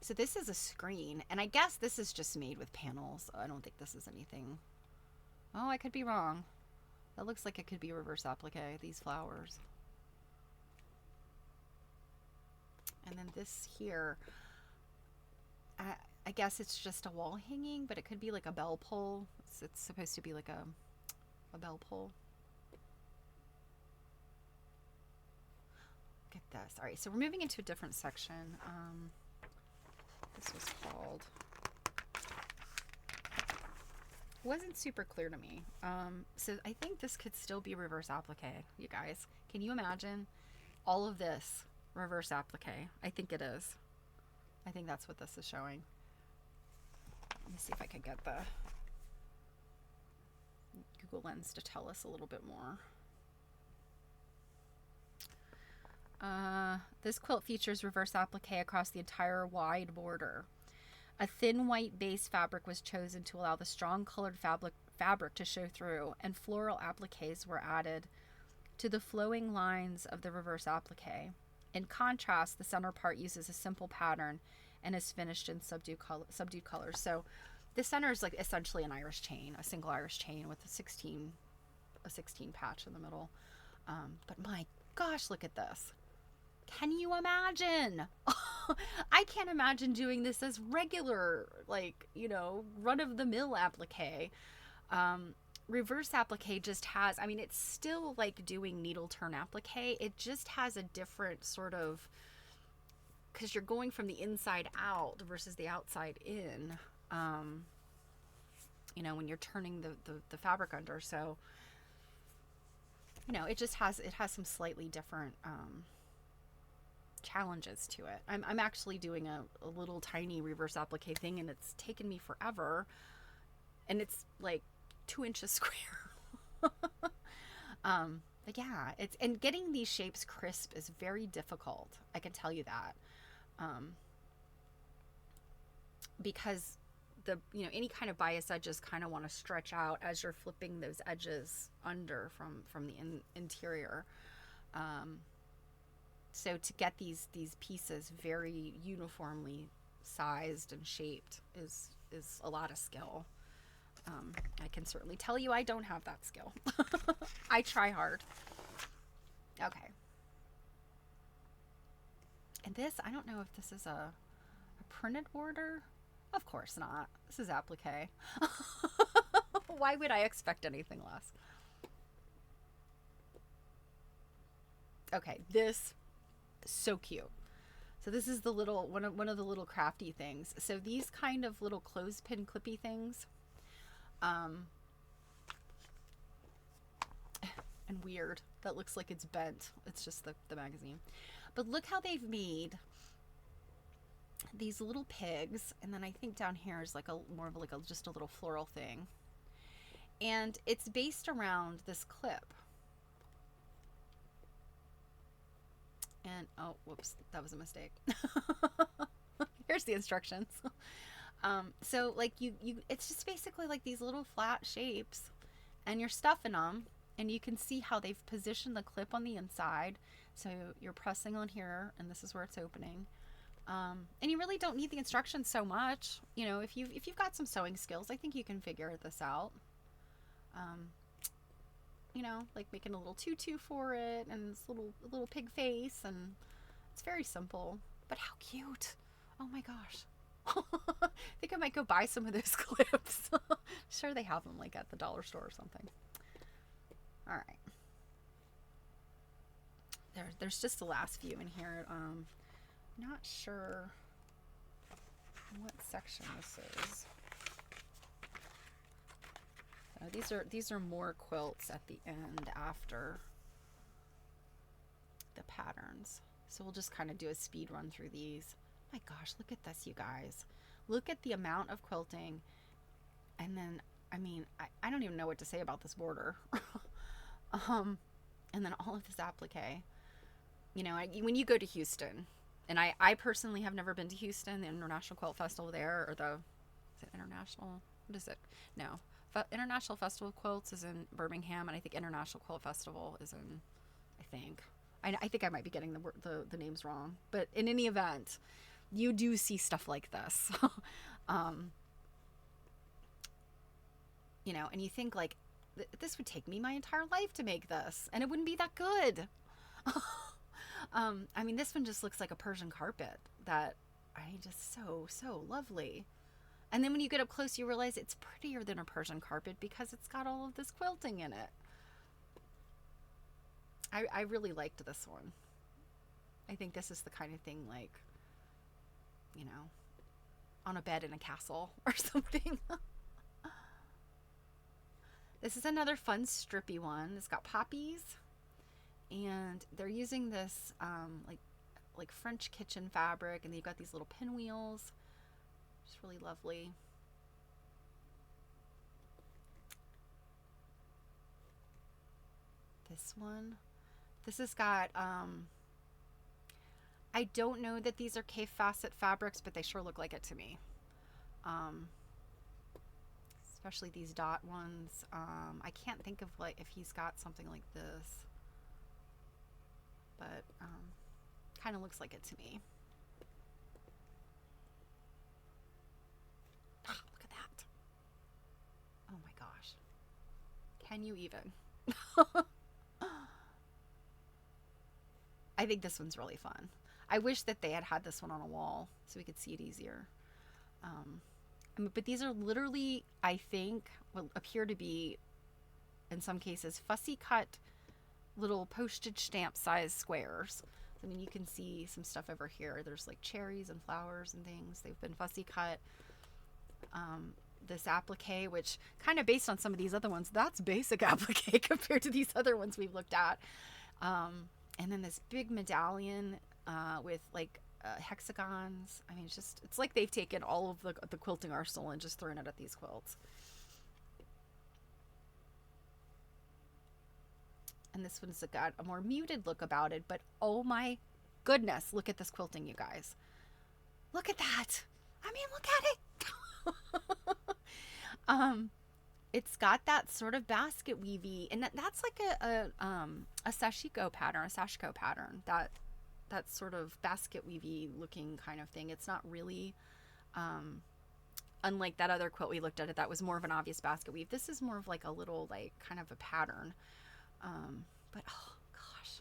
So this is a screen, and I guess this is just made with panels. I don't think this is anything. Oh, I could be wrong. That looks like it could be reverse applique, these flowers. And then this here, I guess it's just a wall hanging, but it could be like a bell pull. It's supposed to be like a bell pull. Look at this. All right, so we're moving into a different section. This was called. Wasn't super clear to me. So I think this could still be reverse applique, you guys. Can you imagine all of this reverse applique? I think it is. I think that's what this is showing. Let me see if I can get the Google Lens to tell us a little bit more. This quilt features reverse applique across the entire wide border. A thin white base fabric was chosen to allow the strong colored fabric to show through, and floral appliques were added to the flowing lines of the reverse applique. In contrast, the center part uses a simple pattern and is finished in subdued colors. So the center is like essentially an Irish chain, a single Irish chain with a 16 patch in the middle. But my gosh, look at this. Can you imagine? I can't imagine doing this as regular, like, you know, run-of-the-mill applique. Reverse applique just has, I mean, it's still like doing needle turn applique. It just has a different sort of, because you're going from the inside out versus the outside in, you know, when you're turning the fabric under. So, you know, it just has, some slightly different, challenges to it. I'm actually doing a little tiny reverse applique thing, and it's taken me forever, and it's like 2 inches square. But yeah, and getting these shapes crisp is very difficult. I can tell you that, because you know, any kind of bias edges kind of want to stretch out as you're flipping those edges under from the interior. So to get these pieces very uniformly sized and shaped is a lot of skill. I can certainly tell you I don't have that skill. I try hard. Okay. And this, I don't know if this is a printed border. Of course not. This is applique. Why would I expect anything less? Okay, this so cute. So this is the little one of the little crafty things. So these kind of little clothespin clippy things, and weird, that looks like it's bent. It's just the magazine. But look how they've made these little pigs, and then I think down here is like more of like just a little floral thing, and it's based around this clip. And oh, whoops, that was a mistake. Here's the instructions. So like you it's just basically like these little flat shapes, and you're stuffing them, and you can see how they've positioned the clip on the inside. So you're pressing on here, and this is where it's opening. And you really don't need the instructions so much. You know, if you've got some sewing skills, I think you can figure this out. You know, like making a little tutu for it, and this little pig face, and it's very simple, but how cute. Oh my gosh. I think I might go buy some of those clips. Sure, they have them like at the dollar store or something. All right. There's just the last few in here. Not sure what section this is. These are more quilts at the end after the patterns. So we'll just kind of do a speed run through these. My gosh, look at this, you guys. Look at the amount of quilting. And then I mean, I don't even know what to say about this border. And then all of this applique. You know, when you go to Houston, and I personally have never been to Houston, the International Quilt Festival there, or is it International? What is it? No. International Festival of Quilts is in Birmingham, and I think International Quilt Festival is in, I think I might be getting the names wrong. But in any event, you do see stuff like this. You know, and you think like, this would take me my entire life to make this, and it wouldn't be that good. I mean, this one just looks like a Persian carpet that so lovely. And then when you get up close, you realize it's prettier than a Persian carpet because it's got all of this quilting in it. I really liked this one. I think this is the kind of thing like, you know, on a bed in a castle or something. This is another fun strippy one. It's got poppies, and they're using this like French kitchen fabric, and they've got these little pinwheels. It's really lovely. This one, this has got I don't know that these are K facet fabrics, but they sure look like it to me. Especially these dot ones. I can't think of like if he's got something like this, but kind of looks like it to me. Ah, look at that. Oh my gosh. Can you even? I think this one's really fun. I wish that they had this one on a wall so we could see it easier. But these are literally, I think, what appear to be, in some cases, fussy cut little postage stamp size squares. I mean, you can see some stuff over here. There's like cherries and flowers and things. They've been fussy cut. This applique, which kind of based on some of these other ones, that's basic applique compared to these other ones we've looked at. And then this big medallion with like hexagons. I mean, it's like they've taken all of the quilting arsenal and just thrown it at these quilts. And this one's got a more muted look about it, but oh my goodness, look at this quilting, you guys. Look at that. I mean, look at it. It's got that sort of basket weavy, and that's like a sashiko pattern, that sort of basket weavy looking kind of thing. It's not really, unlike that other quilt we looked at, that was more of an obvious basket weave. This is more of like a little, like, kind of a pattern. But oh gosh.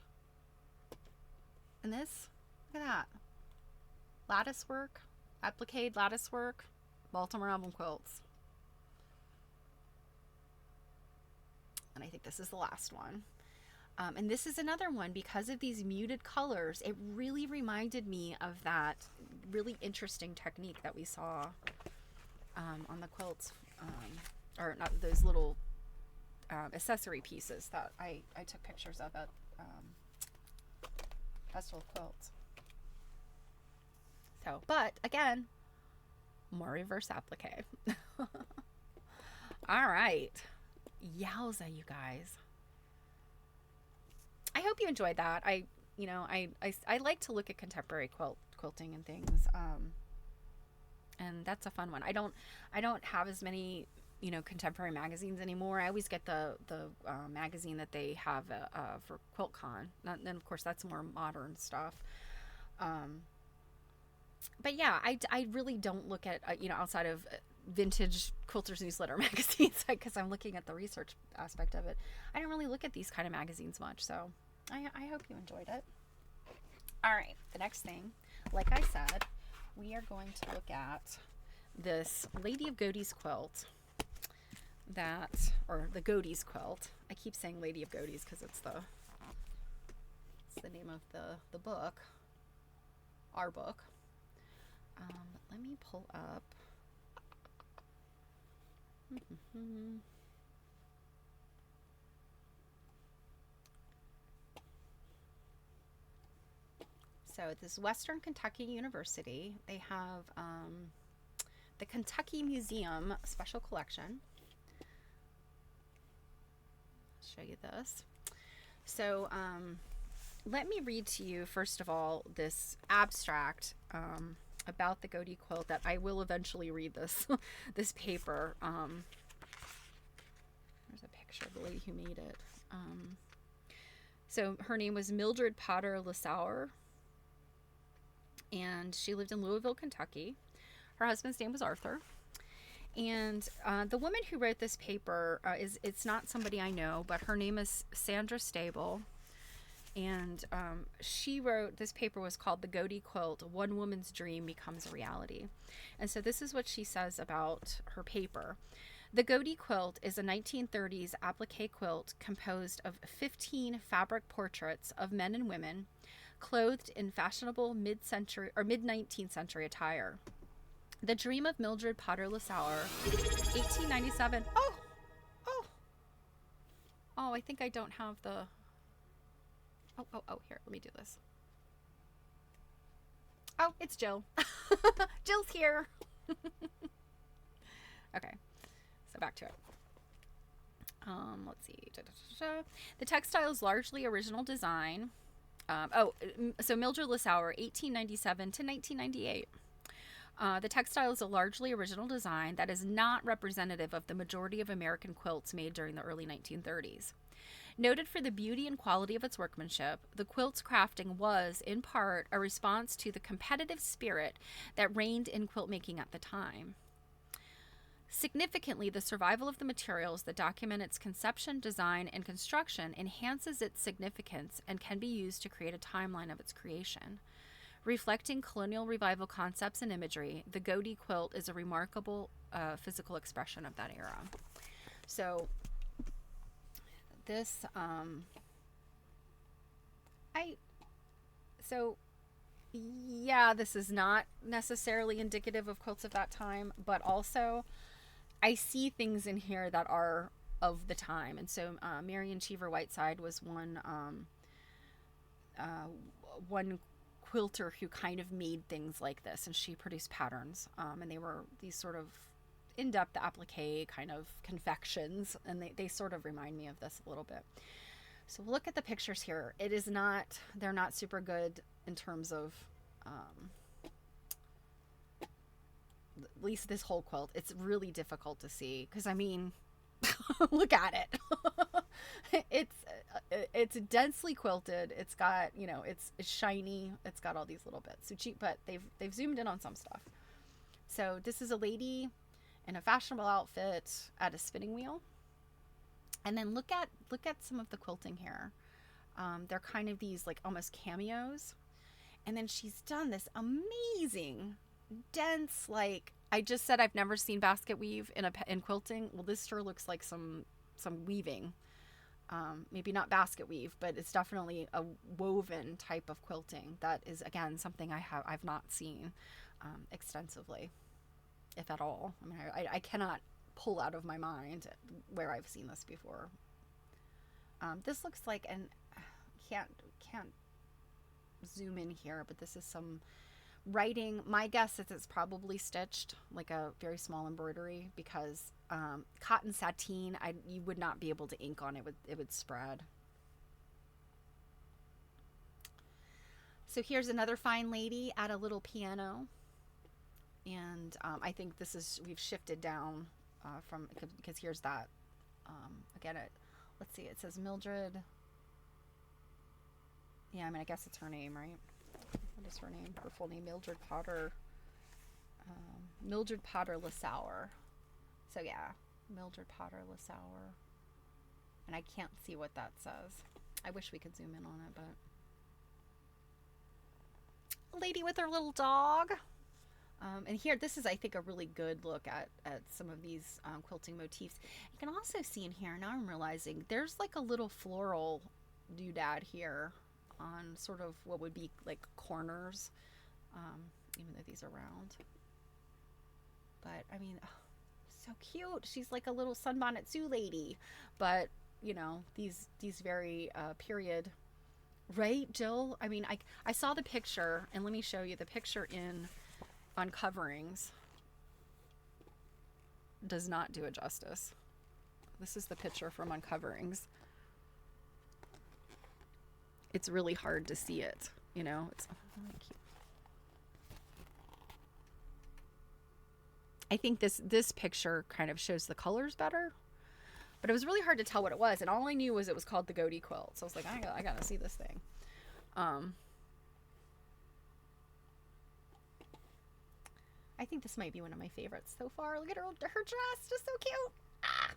And this, look at that. Lattice work, applique lattice work, Baltimore Album Quilts. And I think this is the last one. And this is another one, because of these muted colors, it really reminded me of that really interesting technique that we saw on the quilts, or not, those little accessory pieces that I took pictures of at Festival of Quilts. So, but again, more reverse applique. All right. Yowza, you guys. I hope you enjoyed that. I like to look at contemporary quilting and things, and that's a fun one. I don't have as many contemporary magazines anymore. I always get the magazine that they have for QuiltCon. Then of course that's more modern stuff. But yeah, I really don't look at outside of vintage quilters newsletter magazines, because I'm looking at the research aspect of it. I don't really look at these kind of magazines much, so I hope you enjoyed it. All right, the next thing, like I said, we are going to look at this Lady of Godey's quilt, or the Godey's quilt. I keep saying Lady of Godey's because it's the name of the book, our book. Let me pull up. So this Western Kentucky University, they have the Kentucky Museum Special Collection. show you this. So let me read to you, first of all, this abstract about the Godey quilt that I will eventually read this, this paper. There's a picture of the lady who made it. So her name was Mildred Potter Lissauer, and she lived in Louisville, Kentucky. Her husband's name was Arthur. And the woman who wrote this paper it's not somebody I know, but her name is Sandra Stable. And she wrote, this paper was called The Godey Quilt, One Woman's Dream Becomes a Reality. And so this is what she says about her paper. The Godey quilt is a 1930s applique quilt composed of 15 fabric portraits of men and women clothed in fashionable mid-century or mid-19th century attire. The dream of Mildred Potter Lissauer, 1897. Oh, I think I don't have the... Oh, here, let me do this. Oh, it's Jill. Jill's here. Okay, so back to it. Let's see. The textile is largely original design. So Mildred Lissauer, 1897 to 1998. The textile is a largely original design that is not representative of the majority of American quilts made during the early 1930s. Noted for the beauty and quality of its workmanship, the quilt's crafting was, in part, a response to the competitive spirit that reigned in quilt making at the time. Significantly, the survival of the materials that document its conception, design, and construction enhances its significance and can be used to create a timeline of its creation. Reflecting colonial revival concepts and imagery, the Godey quilt is a remarkable physical expression of that era. So this, this is not necessarily indicative of quilts of that time, but also I see things in here that are of the time. And so Marion Cheever Whiteside was one quilter who kind of made things like this, and she produced patterns, and they were these sort of in-depth applique kind of confections, and they sort of remind me of this a little bit. So look at the pictures here. They're not super good in terms of at least this whole quilt. It's really difficult to see because, I mean, look at it. It's densely quilted. It's got, it's shiny. It's got all these little bits. So cheap, but they've zoomed in on some stuff. So this is a lady in a fashionable outfit at a spinning wheel. And then look at some of the quilting here. They're kind of these like almost cameos. And then she's done this amazing dense, like I just said, I've never seen basket weave in quilting. Well, this sure looks like some weaving. Maybe not basket weave, but it's definitely a woven type of quilting that is, again, something I've not seen extensively, if at all. I mean, I cannot pull out of my mind where I've seen this before. This looks like, and can't zoom in here, but this is some writing. My guess is it's probably stitched, like a very small embroidery, because cotton sateen, you would not be able to ink on it. It would spread. So here's another fine lady at a little piano, and I think we've shifted down from, because here's that again. Let's see, it says Mildred. Yeah, I mean, I guess it's her name, right? What is her name? Her full name, Mildred Potter. Mildred Potter Lissauer. So yeah, Mildred Potter Lissauer. And I can't see what that says. I wish we could zoom in on it, but a lady with her little dog. And here, this is, I think, a really good look at some of these quilting motifs. You can also see in here, now I'm realizing, there's like a little floral doodad here on sort of what would be like corners, even though these are round. But I mean, oh, so cute. She's like a little Sunbonnet Sue lady, but you know, these very period, right, Jill? I mean, I saw the picture, and let me show you the picture on coverings. Does not do it justice. This is the picture from Uncoverings. it's really hard to see it, you know. It's really cute. I think this picture kind of shows the colors better, but it was really hard to tell what it was, and all I knew was it was called the Godey quilt. So I was like, I gotta see this thing. I think this might be one of my favorites so far. Look at her dress, just so cute. Ah.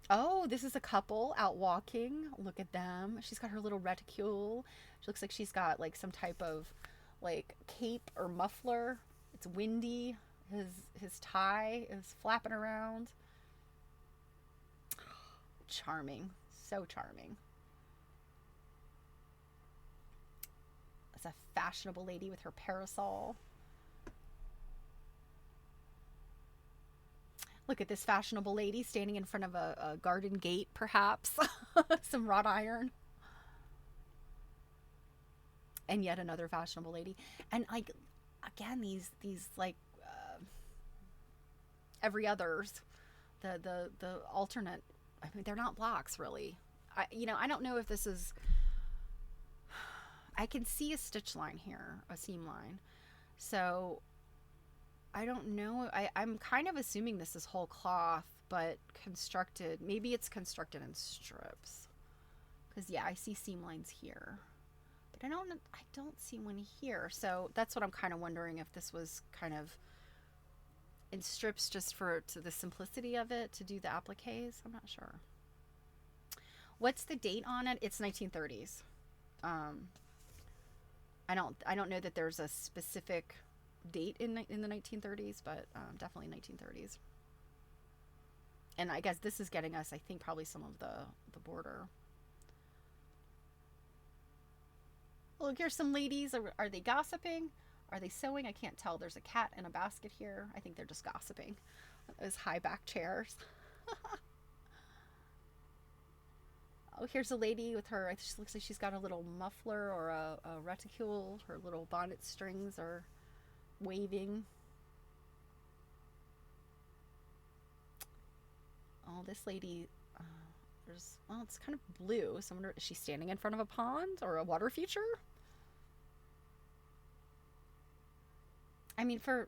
Oh, this is a couple out walking. Look at them. She's got her little reticule. She looks like she's got like some type of like cape or muffler. It's windy. His tie is flapping around. Charming. So charming. It's a fashionable lady with her parasol. Look at this fashionable lady standing in front of a garden gate, perhaps. Some wrought iron. And yet another fashionable lady. And like, again, these like every others, the alternate. I mean, they're not blocks really. I don't know if this is. I can see a stitch line here, a seam line. So I don't know. I'm kind of assuming this is whole cloth, but constructed. Maybe it's constructed in strips. Because yeah, I see seam lines here, but I don't see one here. So that's what I'm kind of wondering, if this was kind of in strips just to the simplicity of it, to do the appliques. I'm not sure. What's the date on it? It's 1930s. I don't know that there's a specific date in the 1930s, but definitely 1930s. And I guess this is getting us, I think, probably some of the border. Look, here's some ladies. Are they gossiping? Are they sewing? I can't tell. There's a cat in a basket here. I think they're just gossiping. Those high back chairs. Oh, here's a lady with her, she looks like she's got a little muffler or a reticule. Her little bonnet strings are waving. Oh, this lady, well, it's kind of blue. So I wonder, is she standing in front of a pond or a water feature? I mean, for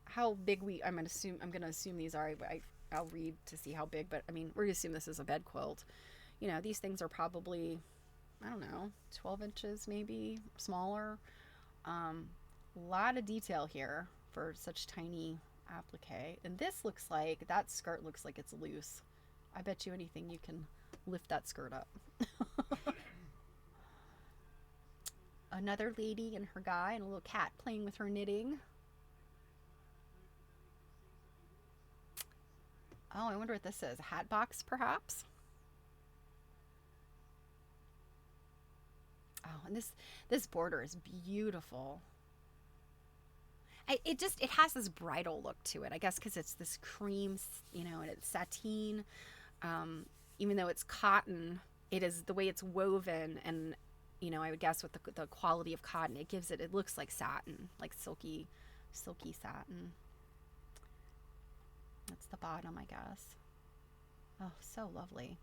how big I'm gonna assume these are. I'll read to see how big, but I mean, we're gonna assume this is a bed quilt. You know, these things are probably, I don't know, 12 inches maybe, smaller. Lot of detail here for such tiny applique. And this looks like, that skirt looks like it's loose. I bet you anything you can lift that skirt up. Another lady and her guy and a little cat playing with her knitting. Oh, I wonder what this is. A hat box, perhaps? Oh, and this border is beautiful. It has this bridal look to it, I guess, because it's this cream, and it's sateen. Even though it's cotton, it is the way it's woven, and I would guess with the quality of cotton, it looks like satin, like silky satin. That's the bottom, I guess. Oh, so lovely.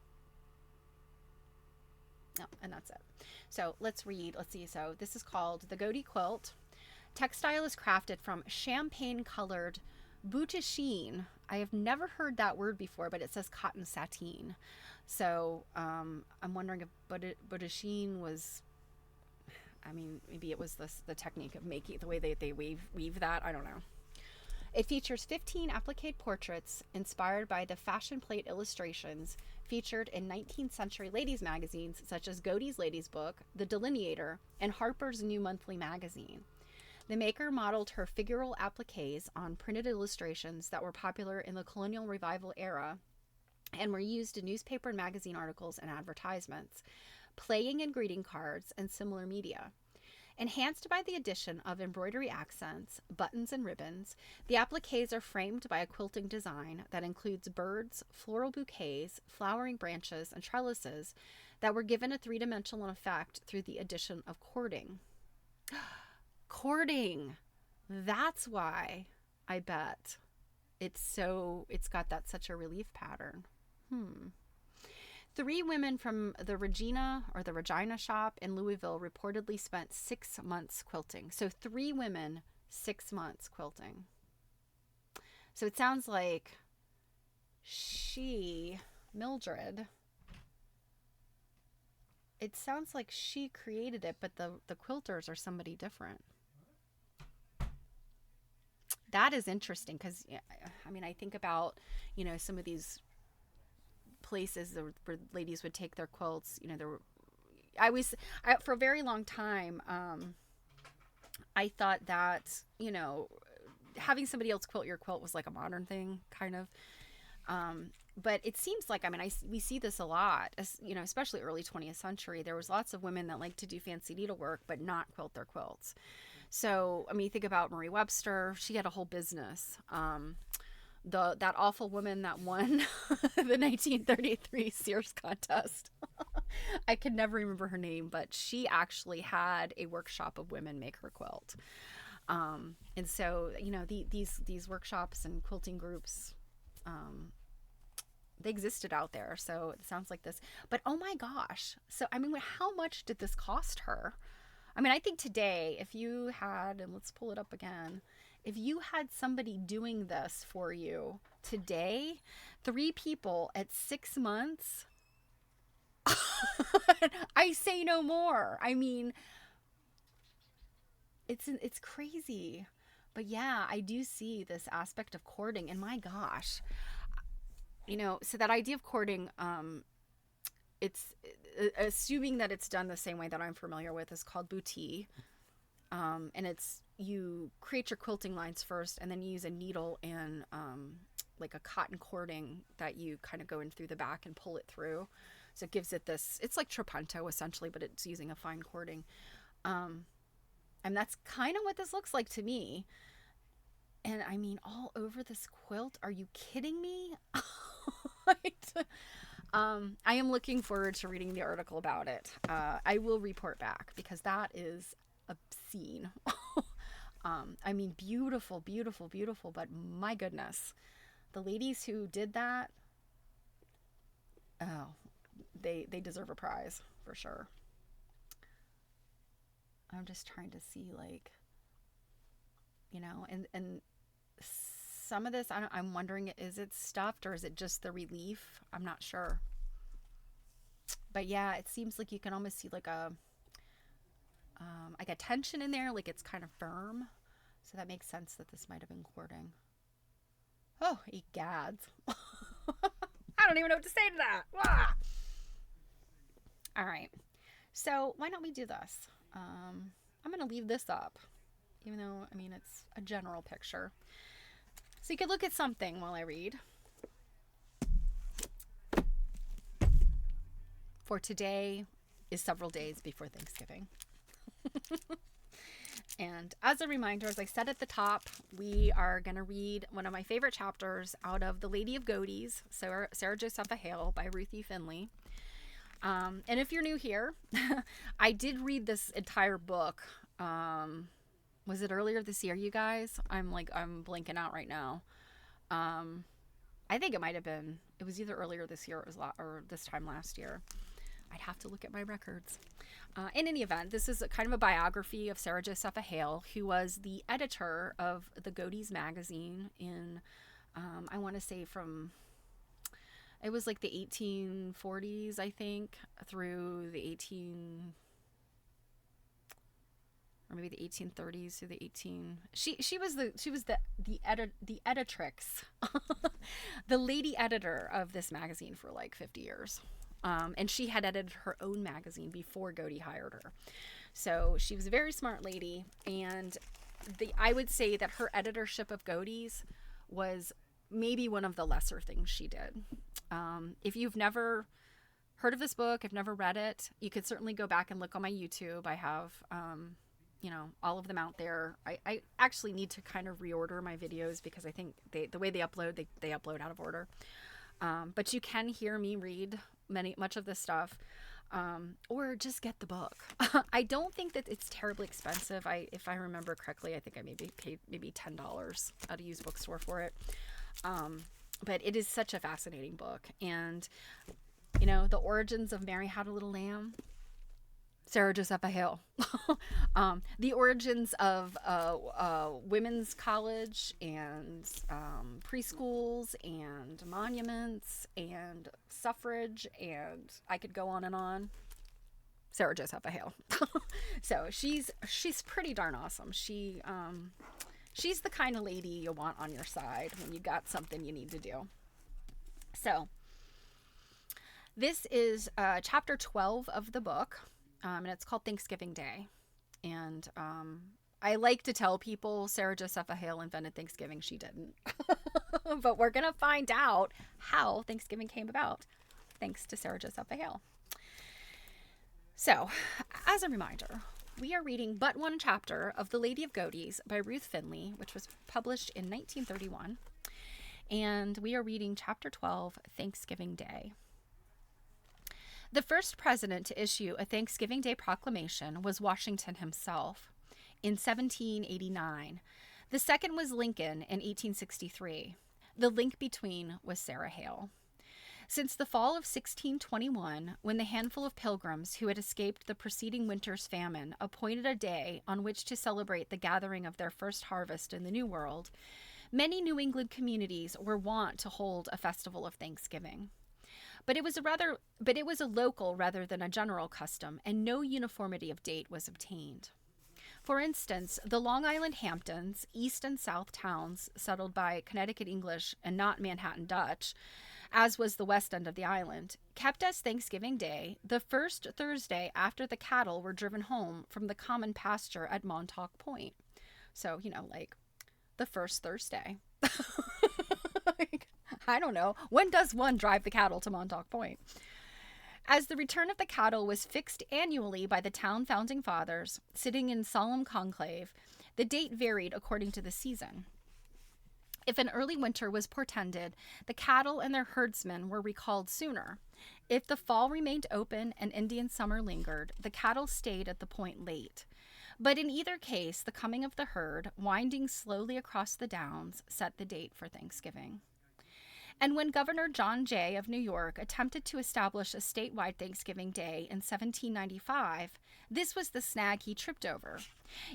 Oh, and that's it. So let's read. Let's see. So this is called the Godey quilt. Textile is crafted from champagne-colored boutachine. I have never heard that word before, but it says cotton sateen. So I'm wondering if boutachine was, I mean, maybe it was the technique of making, the way they weave that. I don't know. It features 15 applique portraits inspired by the fashion plate illustrations featured in 19th century ladies' magazines such as Godey's Ladies Book, The Delineator, and Harper's New Monthly Magazine. The maker modeled her figural appliques on printed illustrations that were popular in the colonial revival era and were used in newspaper and magazine articles and advertisements, playing and greeting cards, and similar media. Enhanced by the addition of embroidery accents, buttons, and ribbons, the appliques are framed by a quilting design that includes birds, floral bouquets, flowering branches, and trellises that were given a three-dimensional effect through the addition of cording. Cording! That's why, I bet, it's got such a relief pattern. 3 women from the Regina shop in Louisville reportedly spent 6 months quilting. So 3 women, 6 months quilting. So it sounds like Mildred, it sounds like she created it, but the quilters are somebody different. That is interesting because, I mean, I think about, some of these places where ladies would take their quilts. For a very long time, I thought that, having somebody else quilt your quilt was like a modern thing, kind of. But it seems like, we see this a lot, especially early 20th century. There was lots of women that liked to do fancy needlework, but not quilt their quilts. So, you think about Marie Webster. She had a whole business. That awful woman that won the 1933 Sears contest. I could never remember her name, but she actually had a workshop of women make her quilt. And so, these workshops and quilting groups, they existed out there. So it sounds like this. But oh my gosh. So, how much did this cost her? I think today, if you had, and let's pull it up again, if you had somebody doing this for you today, 3 people at 6 months, I say no more. It's crazy. But yeah, I do see this aspect of cording, and my gosh, so that idea of cording, it's assuming that it's done the same way that I'm familiar with, is called boutique. And it's, you create your quilting lines first, and then you use a needle and like a cotton cording that you kind of go in through the back and pull it through. So it gives it this, it's like trapunto essentially, but it's using a fine cording. And that's kind of what this looks like to me. And all over this quilt, are you kidding me? I am looking forward to reading the article about it. I will report back because that is obscene. Beautiful, beautiful, beautiful, but my goodness, the ladies who did that, they deserve a prize for sure. I'm just trying to see, and some of this, I'm wondering, is it stuffed or is it just the relief? I'm not sure. But yeah, it seems like you can almost see like a tension in there, like it's kind of firm. So that makes sense that this might have been cording. Oh, egads. I don't even know what to say to that. Ah! All right. So why don't we do this? I'm going to leave this up, even though, it's a general picture. So you could look at something while I read. For today is several days before Thanksgiving. And as a reminder, as I said at the top, we are going to read one of my favorite chapters out of The Lady of Godey's, Sarah Josepha Hale by Ruth E. Finley. And if you're new here, I did read this entire book. Was it earlier this year, you guys? I'm blanking out right now. I think it might have been, it was either earlier this year or this time last year. I'd have to look at my records. In any event, this is kind of a biography of Sarah Josepha Hale, who was the editor of the Godey's magazine in, I want to say it was like the 1840s, I think, through the 1830s through the she was the editrix, the lady editor of this magazine for like 50 years. And she had edited her own magazine before Godey hired her. So she was a very smart lady. And I would say that her editorship of Godey's was maybe one of the lesser things she did. If you've never heard of this book, if never read it, you could certainly go back and look on my YouTube. I have, all of them out there. I actually need to kind of reorder my videos because I think the way they upload, they upload out of order. But you can hear me read much of this stuff, or just get the book. I don't think that it's terribly expensive. If I remember correctly, I think I maybe paid $10 at a used bookstore for it. But it is such a fascinating book. And You know, the origins of Mary Had a Little Lamb, Sarah Josepha Hale. The origins of women's college and preschools and monuments and suffrage, and I could go on and on. Sarah Josepha Hale. So she's pretty darn awesome. She's the kind of lady you want on your side when you got something you need to do. So this is chapter 12 of the book, and it's called Thanksgiving Day. And I like to tell people Sarah Josepha Hale invented Thanksgiving. She didn't. But we're going to find out how Thanksgiving came about, thanks to Sarah Josepha Hale. So, as a reminder, we are reading but one chapter of The Lady of Godey's by Ruth Finley, which was published in 1931. And we are reading chapter 12, Thanksgiving Day. The first president to issue a Thanksgiving Day proclamation was Washington himself in 1789. The second was Lincoln in 1863. The link between was Sarah Hale. Since the fall of 1621, when the handful of pilgrims who had escaped the preceding winter's famine appointed a day on which to celebrate the gathering of their first harvest in the New World, many New England communities were wont to hold a festival of Thanksgiving. But it was a local rather than a general custom, and no uniformity of date was obtained. For instance, the Long Island Hamptons, east and south towns settled by Connecticut English and not Manhattan Dutch, as was the west end of the island, kept as Thanksgiving Day the first Thursday after the cattle were driven home from the common pasture at Montauk Point. So, like the first Thursday. I don't know. When does one drive the cattle to Montauk Point? As the return of the cattle was fixed annually by the town founding fathers, sitting in solemn conclave, the date varied according to the season. If an early winter was portended, the cattle and their herdsmen were recalled sooner. If the fall remained open and Indian summer lingered, the cattle stayed at the point late. But in either case, the coming of the herd, winding slowly across the downs, set the date for Thanksgiving. And when Governor John Jay of New York attempted to establish a statewide Thanksgiving Day in 1795, this was the snag he tripped over.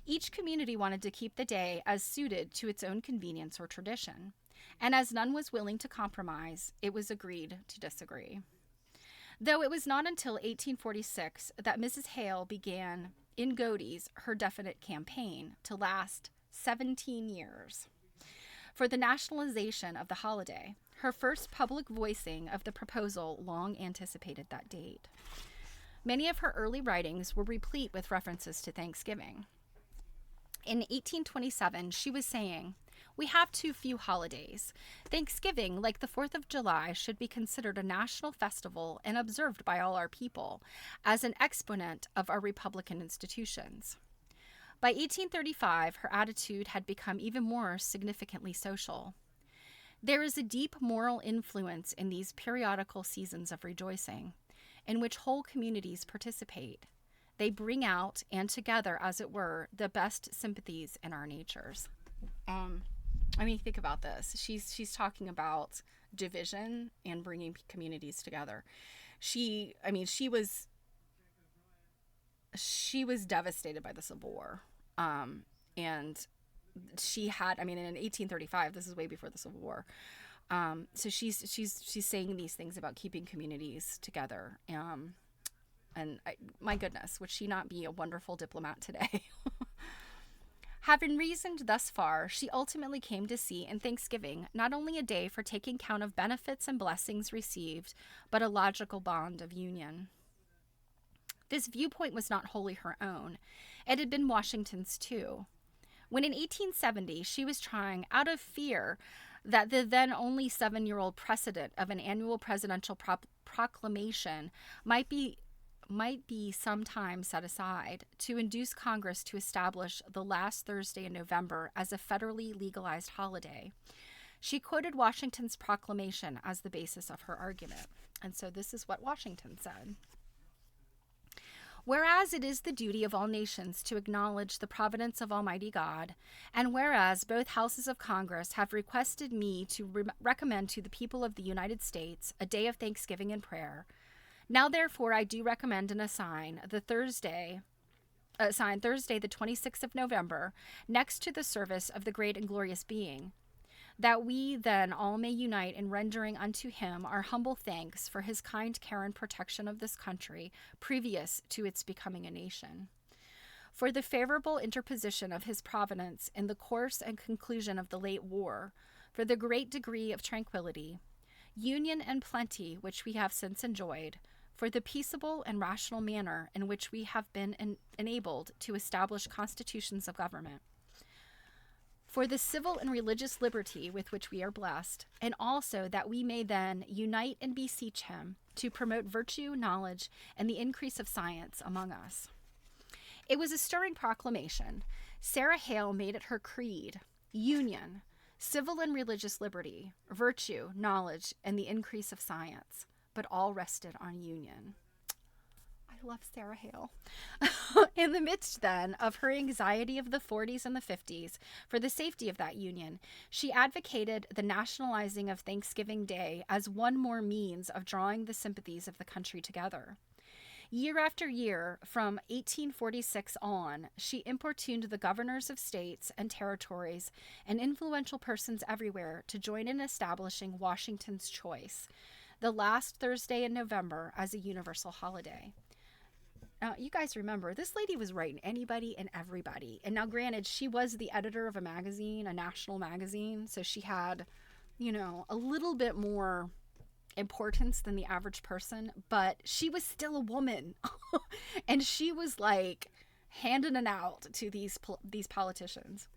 Each community wanted to keep the day as suited to its own convenience or tradition, and as none was willing to compromise, it was agreed to disagree. Though it was not until 1846 that Mrs. Hale began, in Godey's, her definite campaign to last 17 years for the nationalization of the holiday. Her first public voicing of the proposal long anticipated that date. Many of her early writings were replete with references to Thanksgiving. In 1827, she was saying, "We have too few holidays. Thanksgiving, like the 4th of July, should be considered a national festival and observed by all our people, as an exponent of our Republican institutions." By 1835, her attitude had become even more significantly social. There is a deep moral influence in these periodical seasons of rejoicing, in which whole communities participate. They bring out, and together, as it were, the best sympathies in our natures. Think about this. She's talking about division and bringing communities together. She was devastated by the Civil War, and she had, in 1835, this is way before the Civil War. So she's saying these things about keeping communities together. My goodness, would she not be a wonderful diplomat today? Having reasoned thus far, she ultimately came to see in Thanksgiving not only a day for taking count of benefits and blessings received, but a logical bond of union. This viewpoint was not wholly her own. It had been Washington's too. When in 1870 she was trying, out of fear that the then only 7-year-old precedent of an annual presidential proclamation might be sometime set aside, to induce Congress to establish the last Thursday in November as a federally legalized holiday, she quoted Washington's proclamation as the basis of her argument. And so this is what Washington said. "Whereas it is the duty of all nations to acknowledge the providence of Almighty God, and whereas both houses of Congress have requested me to recommend to the people of the United States a day of thanksgiving and prayer, Now, therefore, I do recommend and assign Thursday, the 26th of November, next to the service of the great and glorious being, that we then all may unite in rendering unto him our humble thanks for his kind care and protection of this country previous to its becoming a nation, for the favorable interposition of his providence in the course and conclusion of the late war, for the great degree of tranquility, union, and plenty which we have since enjoyed, for the peaceable and rational manner in which we have been enabled to establish constitutions of government, for the civil and religious liberty with which we are blessed, and also that we may then unite and beseech him to promote virtue, knowledge, and the increase of science among us. It was a stirring proclamation. Sarah Hale made it her creed: union, civil and religious liberty, virtue, knowledge, and the increase of science, but all rested on union. I love Sarah Hale. In the midst, then, of her anxiety of the 40s and the 50s for the safety of that union, she advocated the nationalizing of Thanksgiving Day as one more means of drawing the sympathies of the country together. Year after year, from 1846 on, she importuned the governors of states and territories and influential persons everywhere to join in establishing Washington's choice, the last Thursday in November, as a universal holiday. Now, you guys remember, this lady was writing anybody and everybody. And now, granted, she was the editor of a magazine, a national magazine, so she had, a little bit more importance than the average person, but she was still a woman. And she was like handing it out to these politicians.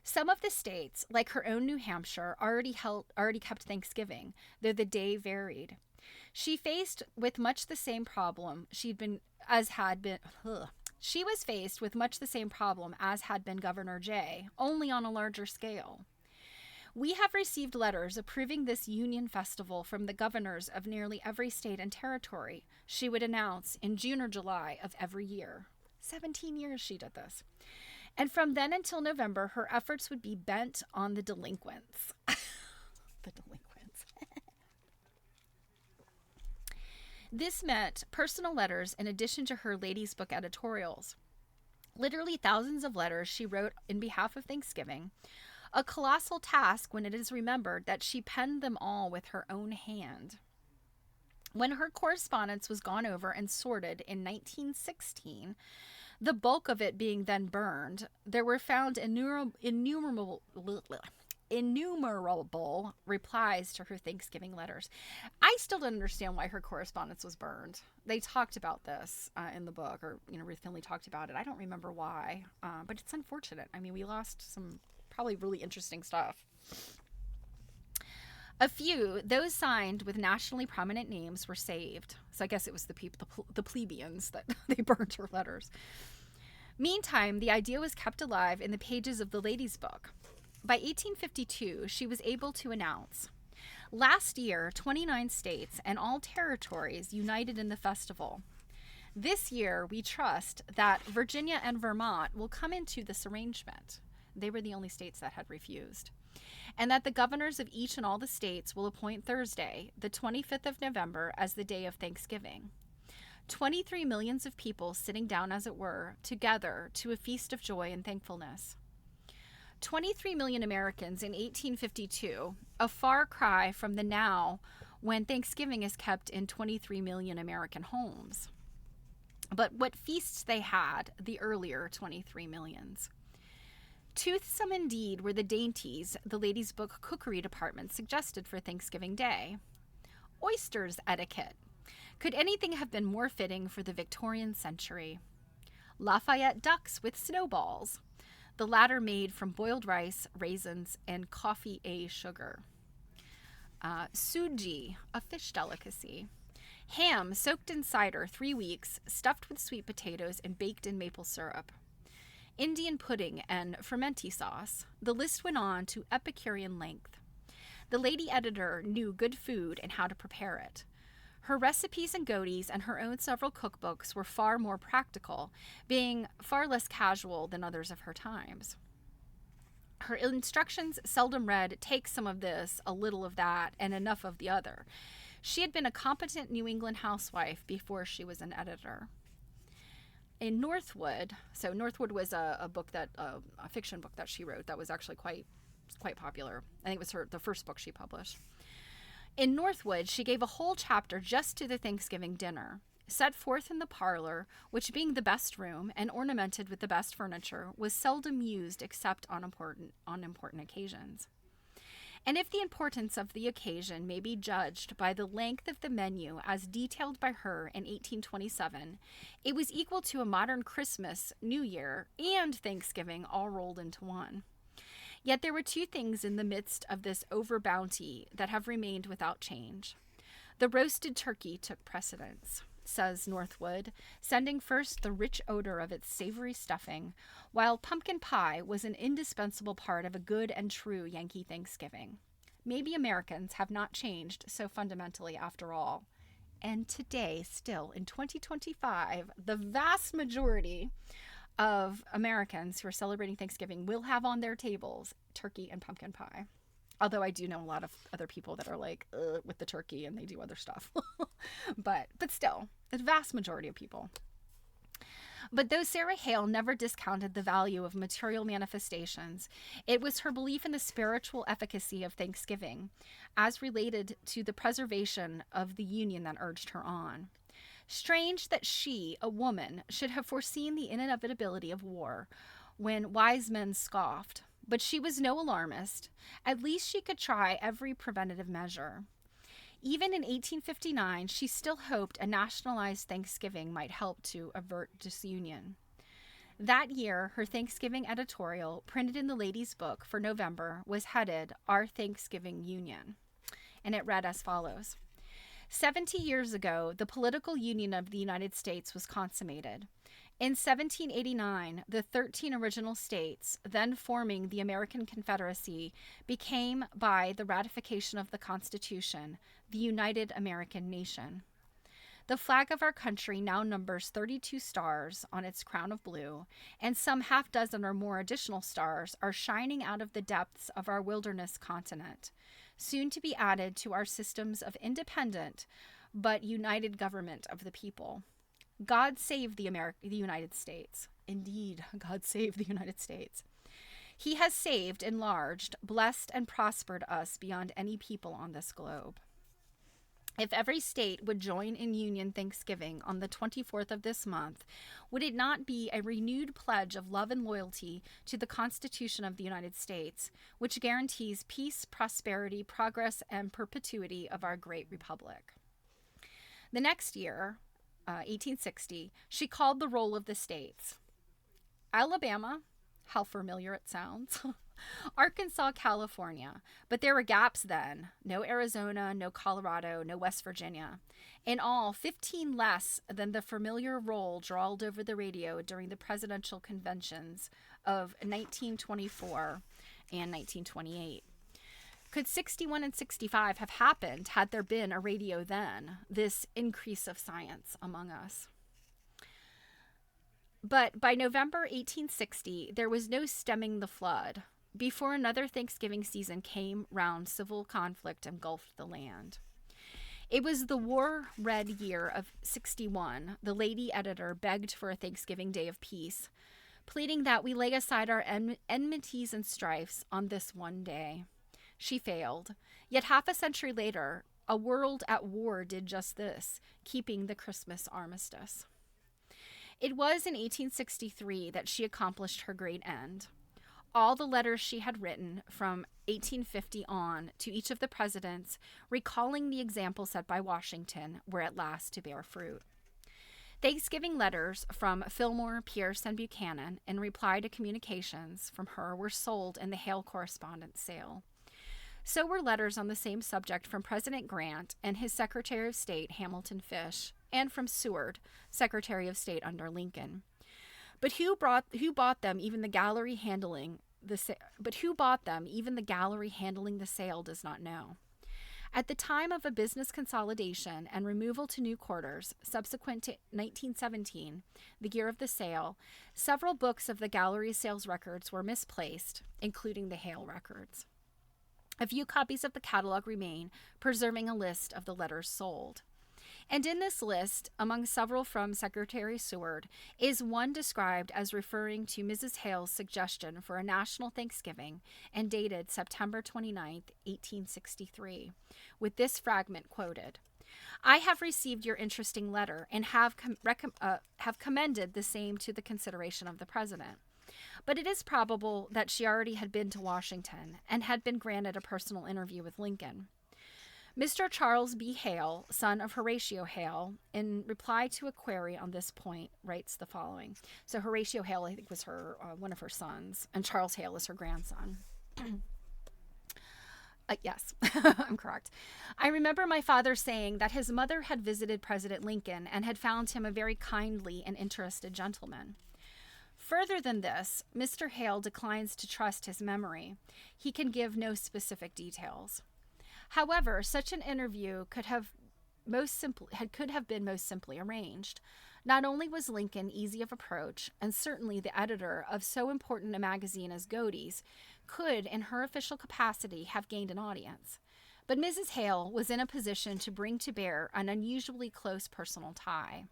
Some of the states, like her own New Hampshire, already kept Thanksgiving, though the day varied. She faced with much the same problem she was faced with much the same problem as had been Governor Jay, only on a larger scale. We have received letters approving this Union Festival from the governors of nearly every state and territory, she would announce in June or July of every year. 17 years she did this. And from then until November, her efforts would be bent on the delinquents. The delinquents. This meant personal letters in addition to her ladies' book editorials. Literally thousands of letters she wrote in behalf of Thanksgiving, a colossal task when it is remembered that she penned them all with her own hand. When her correspondence was gone over and sorted in 1916, the bulk of it being then burned, there were found innumerable replies to her Thanksgiving letters. I still don't understand why her correspondence was burned. They talked about this in the book, or Ruth Finley talked about it. I don't remember why, but it's unfortunate. I mean, we lost some probably really interesting stuff. A few, those signed with nationally prominent names, were saved. So I guess it was the people, the plebeians, that they burned her letters. Meantime, the idea was kept alive in the pages of the ladies' book. By 1852, she was able to announce, last year, 29 states and all territories united in the festival. This year, we trust that Virginia and Vermont will come into this arrangement. They were the only states that had refused. And that the governors of each and all the states will appoint Thursday, the 25th of November, as the day of Thanksgiving. 23 millions of people sitting down, as it were, together to a feast of joy and thankfulness. 23 million Americans in 1852, a far cry from the now when Thanksgiving is kept in 23 million American homes. But what feasts they had, the earlier 23 millions. Toothsome indeed were the dainties the ladies' book cookery department suggested for Thanksgiving Day. Oysters etiquette. Could anything have been more fitting for the Victorian century? Lafayette ducks with snowballs, the latter made from boiled rice, raisins, and coffee sugar. Suji, a fish delicacy. Ham soaked in cider 3 weeks, stuffed with sweet potatoes and baked in maple syrup. Indian pudding and fermenty sauce. The list went on to Epicurean length. The lady editor knew good food and how to prepare it. Her recipes and Godey's and her own several cookbooks were far more practical, being far less casual than others of her times. Her instructions seldom read, take some of this, a little of that, and enough of the other. She had been a competent New England housewife before she was an editor. In Northwood, so Northwood was a book that a fiction book that she wrote that was actually quite popular. I think it was the first book she published. In Northwood, she gave a whole chapter just to the Thanksgiving dinner, set forth in the parlor, which being the best room and ornamented with the best furniture, was seldom used except on important occasions. And if the importance of the occasion may be judged by the length of the menu as detailed by her in 1827, it was equal to a modern Christmas, New Year, and Thanksgiving all rolled into one. Yet there were two things in the midst of this overbounty that have remained without change. The roasted turkey took precedence, says Northwood, sending first the rich odor of its savory stuffing, while pumpkin pie was an indispensable part of a good and true Yankee Thanksgiving. Maybe Americans have not changed so fundamentally after all. And today, still in 2025, the vast majority of Americans who are celebrating Thanksgiving will have on their tables turkey and pumpkin pie. Although I do know a lot of other people that are like, with the turkey, and they do other stuff. but still, the vast majority of people. But though Sarah Hale never discounted the value of material manifestations, it was her belief in the spiritual efficacy of Thanksgiving, as related to the preservation of the Union, that urged her on. Strange that she, a woman, should have foreseen the inevitability of war when wise men scoffed. But she was no alarmist. At least she could try every preventative measure. Even in 1859, she still hoped a nationalized Thanksgiving might help to avert disunion. That year, her Thanksgiving editorial, printed in the Lady's Book for November, was headed Our Thanksgiving Union. And it read as follows. 70 years ago, the political union of the United States was consummated. In 1789, the 13 original states, then forming the American Confederacy, became, by the ratification of the Constitution, the United American Nation. The flag of our country now numbers 32 stars on its crown of blue, and some half dozen or more additional stars are shining out of the depths of our wilderness continent, soon to be added to our systems of independent but united government of the people. God save the United States. Indeed, God save the United States. He has saved, enlarged, blessed, and prospered us beyond any people on this globe. If every state would join in Union Thanksgiving on the 24th of this month, would it not be a renewed pledge of love and loyalty to the Constitution of the United States, which guarantees peace, prosperity, progress, and perpetuity of our great republic? The next year, 1860, she called the roll of the states. Alabama, how familiar it sounds. Arkansas, California. But there were gaps then. No Arizona, no Colorado, no West Virginia. In all, 15 less than the familiar roll drawled over the radio during the presidential conventions of 1924 and 1928. Could 61 and 65 have happened had there been a radio then, this increase of science among us? But by November 1860, there was no stemming the flood. Before another Thanksgiving season came round, civil conflict engulfed the land. It was the war-red year of 61. The lady editor begged for a Thanksgiving Day of peace, pleading that we lay aside our enmities and strifes on this one day. She failed. Yet half a century later, a world at war did just this, keeping the Christmas armistice. It was in 1863 that she accomplished her great end. All the letters she had written from 1850 on to each of the presidents, recalling the example set by Washington, were at last to bear fruit. Thanksgiving letters from Fillmore, Pierce, and Buchanan in reply to communications from her were sold in the Hale correspondence sale. So were letters on the same subject from President Grant and his Secretary of State, Hamilton Fish, and from Seward, Secretary of State under Lincoln. But who bought them? Even the gallery handling the sale does not know. At the time of a business consolidation and removal to new quarters, subsequent to 1917, the year of the sale, several books of the gallery's sales records were misplaced, including the Hale records. A few copies of the catalog remain, preserving a list of the letters sold. And in this list, among several from Secretary Seward, is one described as referring to Mrs. Hale's suggestion for a national Thanksgiving and dated September 29, 1863, with this fragment quoted. I have received your interesting letter and have commended the same to the consideration of the President. But it is probable that she already had been to Washington and had been granted a personal interview with Lincoln. Mr. Charles B. Hale, son of Horatio Hale, in reply to a query on this point, writes the following. So Horatio Hale, I think, was her one of her sons, and Charles Hale is her grandson. Yes, I'm correct. I remember my father saying that his mother had visited President Lincoln and had found him a very kindly and interested gentleman. Further than this, Mr. Hale declines to trust his memory. He can give no specific details. However, such an interview could have been most simply arranged. Not only was Lincoln easy of approach, and certainly the editor of so important a magazine as Godey's could, in her official capacity, have gained an audience, but Mrs. Hale was in a position to bring to bear an unusually close personal tie.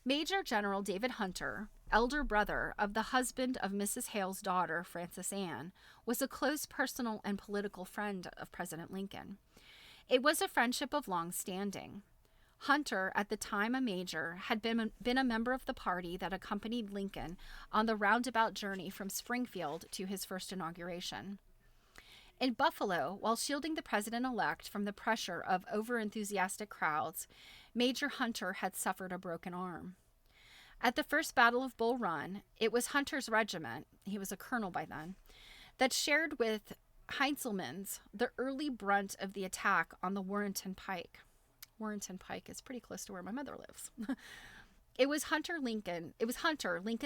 Major General David Hunter, elder brother of the husband of Mrs. Hale's daughter, Frances Anne, was a close personal and political friend of President Lincoln. It was a friendship of long standing. Hunter, at the time a major, had been a member of the party that accompanied Lincoln on the roundabout journey from Springfield to his first inauguration. In Buffalo, while shielding the president-elect from the pressure of over-enthusiastic crowds, Major Hunter had suffered a broken arm. At the first Battle of Bull Run, it was Hunter's regiment, he was a colonel by then, that shared with Heintzelman's the early brunt of the attack on the Warrenton Pike. Warrenton Pike is pretty close to where my mother lives. It was Hunter Lincoln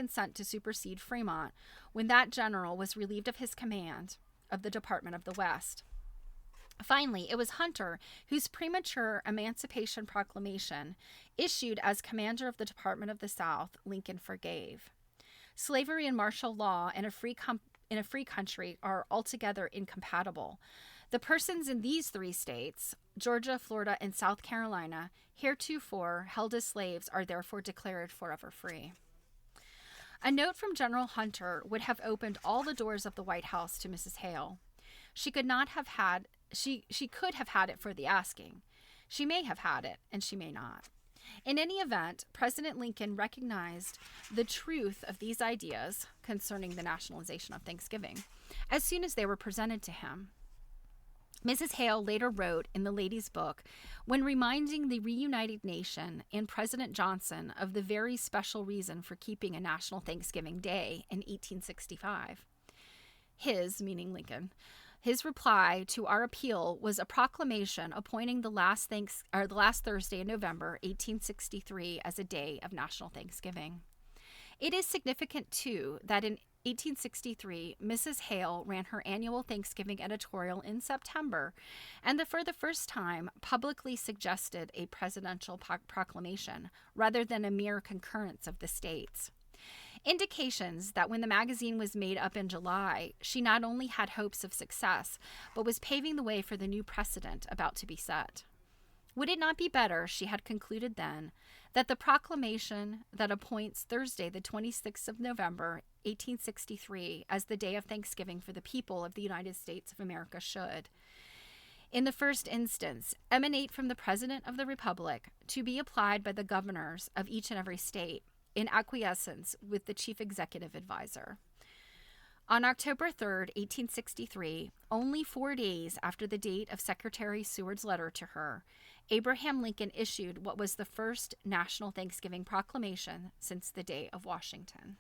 sent to supersede Fremont when that general was relieved of his command of the Department of the West. Finally, it was Hunter whose premature Emancipation Proclamation, issued as commander of the Department of the South, Lincoln forgave. Slavery and martial law in a free country are altogether incompatible. The persons in these three states, Georgia, Florida, and South Carolina, heretofore held as slaves, are therefore declared forever free. A note from General Hunter would have opened all the doors of the White House to Mrs. Hale. She could have had it for the asking. She may have had it, and she may not. In any event, President Lincoln recognized the truth of these ideas concerning the nationalization of Thanksgiving as soon as they were presented to him. Mrs. Hale later wrote in the Lady's Book, when reminding the reunited nation and President Johnson of the very special reason for keeping a National Thanksgiving Day in 1865. His, meaning Lincoln, his reply to our appeal was a proclamation appointing the last Thursday in November 1863 as a day of national Thanksgiving. It is significant, too, that in 1863, Mrs. Hale ran her annual Thanksgiving editorial in September and for the first time publicly suggested a presidential proclamation rather than a mere concurrence of the states. Indications that when the magazine was made up in July, she not only had hopes of success, but was paving the way for the new precedent about to be set. Would it not be better, she had concluded then, that the proclamation that appoints Thursday, the 26th of November, 1863, as the day of Thanksgiving for the people of the United States of America should, in the first instance, emanate from the President of the Republic to be applied by the governors of each and every state, in acquiescence with the chief executive advisor. On October 3, 1863, only 4 days after the date of Secretary Seward's letter to her, Abraham Lincoln issued what was the first national Thanksgiving proclamation since the day of Washington.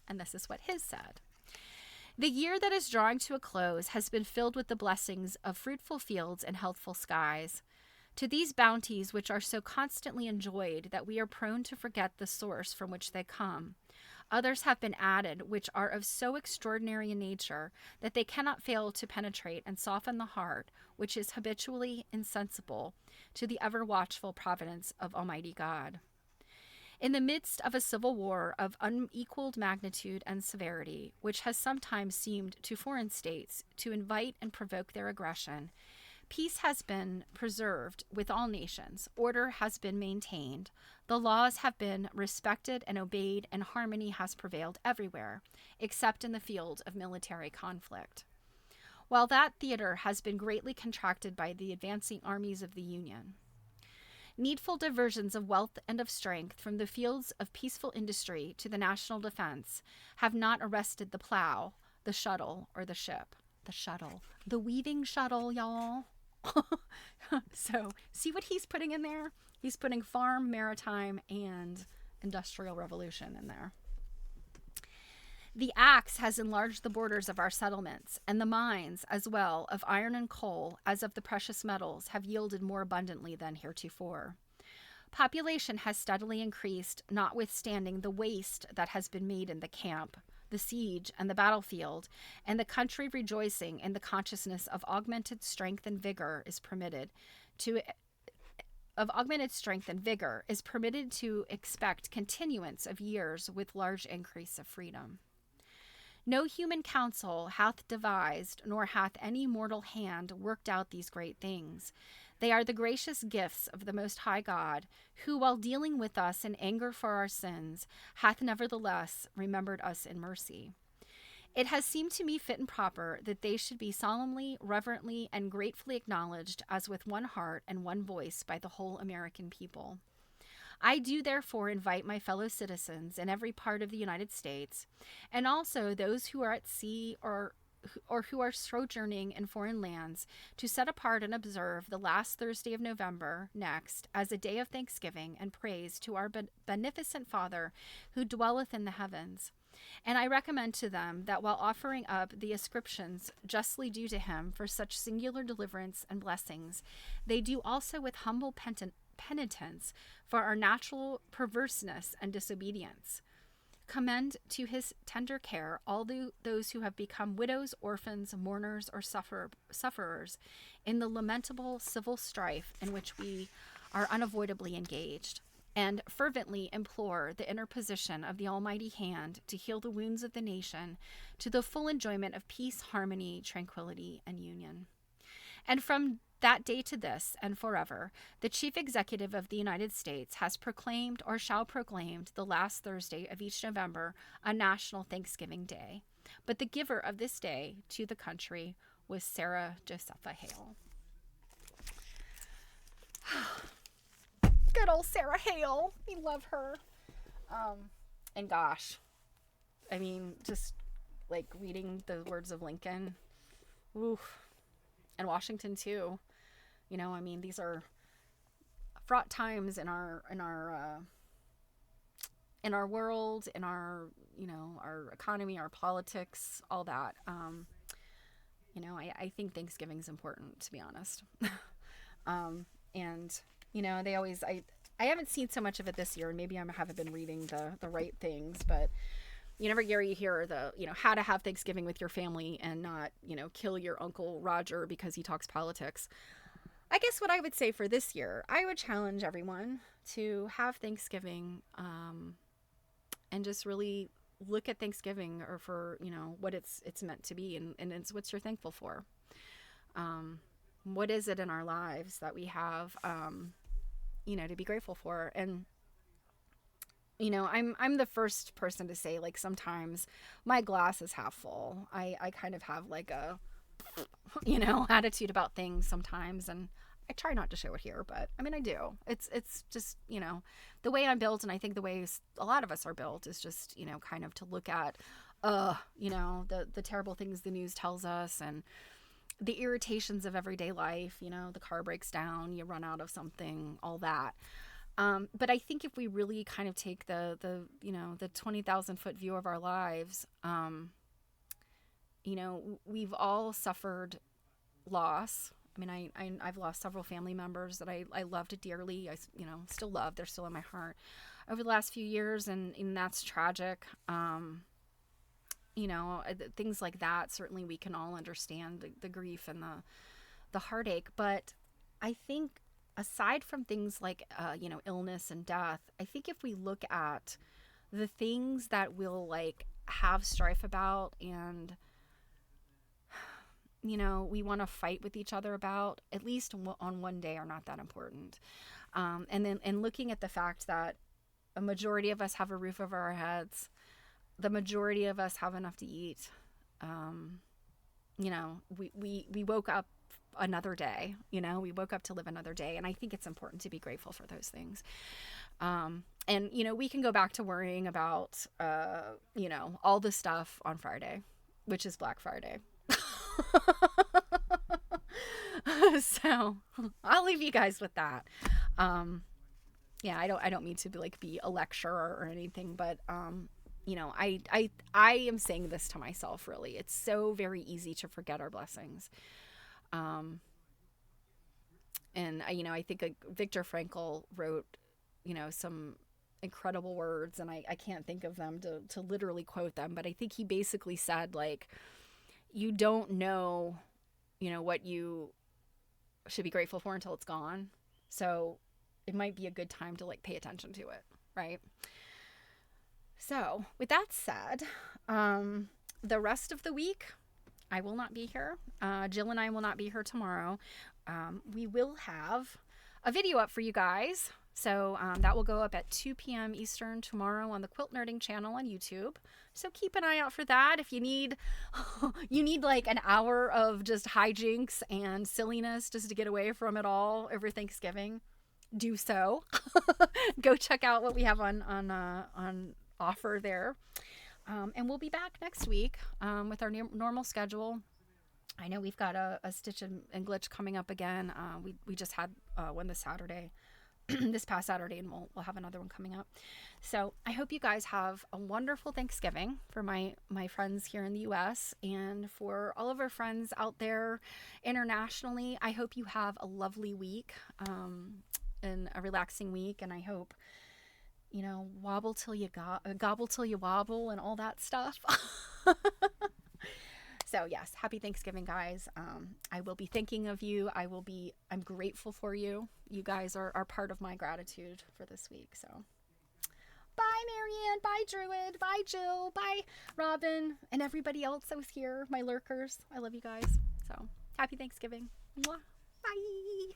And this is what his said. The year that is drawing to a close has been filled with the blessings of fruitful fields and healthful skies. To these bounties, which are so constantly enjoyed that we are prone to forget the source from which they come, Others have been added, which are of so extraordinary a nature that they cannot fail to penetrate and soften the heart, which is habitually insensible to the ever-watchful providence of Almighty God. In the midst of a civil war of unequaled magnitude and severity, which has sometimes seemed to foreign states to invite and provoke their aggression, peace has been preserved with all nations, order has been maintained, the laws have been respected and obeyed, and harmony has prevailed everywhere, except in the field of military conflict. While that theater has been greatly contracted by the advancing armies of the Union, needful diversions of wealth and of strength from the fields of peaceful industry to the national defense have not arrested the plow, the shuttle, or the ship. The shuttle. The weaving shuttle, y'all. So, see what he's putting in there? He's putting farm, maritime, and industrial revolution in there. The axe has enlarged the borders of our settlements, and the mines, as well, of iron and coal, as of the precious metals, have yielded more abundantly than heretofore. Population has steadily increased, notwithstanding the waste that has been made in the camp, the siege, and the battlefield, and the country, rejoicing in the consciousness of augmented strength and vigor, is permitted to expect continuance of years with large increase of freedom. No human counsel hath devised, nor hath any mortal hand worked out these great things. They are the gracious gifts of the Most High God, who, while dealing with us in anger for our sins, hath nevertheless remembered us in mercy. It has seemed to me fit and proper that they should be solemnly, reverently, and gratefully acknowledged as with one heart and one voice by the whole American people. I do therefore invite my fellow citizens in every part of the United States, and also those who are at sea or who are sojourning in foreign lands, to set apart and observe the last Thursday of November next as a day of thanksgiving and praise to our beneficent Father who dwelleth in the heavens. And I recommend to them that while offering up the ascriptions justly due to him for such singular deliverance and blessings, they do also with humble penitence for our natural perverseness and disobedience. Commend to his tender care all those who have become widows, orphans, mourners, or sufferers in the lamentable civil strife in which we are unavoidably engaged, and fervently implore the interposition of the Almighty hand to heal the wounds of the nation to the full enjoyment of peace, harmony, tranquility, and union. And from that day to this, and forever, the Chief Executive of the United States has proclaimed or shall proclaim the last Thursday of each November a National Thanksgiving Day. But the giver of this day to the country was Sarah Josepha Hale. Good old Sarah Hale. We love her. And gosh, I mean, just like reading the words of Lincoln, oof, and Washington too. You know, I mean, these are fraught times in our world, in our, you know, our economy, our politics, all that. You know, I think Thanksgiving is important, to be honest. And you know, they always, I haven't seen so much of it this year, and maybe I haven't been reading the right things, but every year you hear how to have Thanksgiving with your family and not, kill your Uncle Roger because he talks politics. I guess what I would say for this year, I would challenge everyone to have Thanksgiving and just really look at Thanksgiving or for, what it's meant to be, and it's what you're thankful for. What is it in our lives that we have, to be grateful for? And I'm the first person to say, like, sometimes my glass is half full. I kind of have like a, attitude about things sometimes, and I try not to show it here, but I mean, I do. It's just, the way I'm built, and I think the way a lot of us are built is just, kind of to look at, the terrible things the news tells us, and the irritations of everyday life. The car breaks down, you run out of something, all that. But I think if we really kind of take the 20,000 foot view of our lives, we've all suffered loss. I mean, I've lost several family members that I loved dearly. I still love, they're still in my heart. over the last few years, and that's tragic. Things like that, certainly we can all understand the grief and the heartache. But I think aside from things like, illness and death, I think if we look at the things that we'll like have strife about and, we want to fight with each other about, at least on one day, are not that important. And looking at the fact that a majority of us have a roof over our heads, the majority of us have enough to eat. We woke up another day, we woke up to live another day. And I think it's important to be grateful for those things. And we can go back to worrying about, all the stuff on Friday, which is Black Friday. So I'll leave you guys with that. I don't mean to be a lecturer or anything, but, I am saying this to myself, really. It's so very easy to forget our blessings. And I think Viktor Frankl wrote, some incredible words, and I can't think of them to literally quote them, but I think he basically said, like, you don't know, what you should be grateful for until it's gone. So it might be a good time to pay attention to it, right? So with that said, the rest of the week, I will not be here. Jill and I will not be here tomorrow. We will have a video up for you guys. So that will go up at 2 p.m. Eastern tomorrow on the Quilt Nerding channel on YouTube. So keep an eye out for that. If you need an hour of just hijinks and silliness just to get away from it all over Thanksgiving, do so. Go check out what we have on offer there. And we'll be back next week with our normal schedule. I know we've got a Stitch and Glitch coming up again. We just had one this Saturday. This past Saturday, and we'll have another one coming up. So I hope you guys have a wonderful Thanksgiving for my friends here in the U.S. and for all of our friends out there internationally. I hope you have a lovely week and a relaxing week, and I hope wobble till you gobble till you wobble and all that stuff. So yes, happy Thanksgiving, guys. I will be thinking of you. I'm grateful for you. You guys are part of my gratitude for this week. So bye, Marianne. Bye, Druid. Bye, Jill. Bye, Robin. And everybody else that was here, my lurkers. I love you guys. So happy Thanksgiving. Mwah. Bye.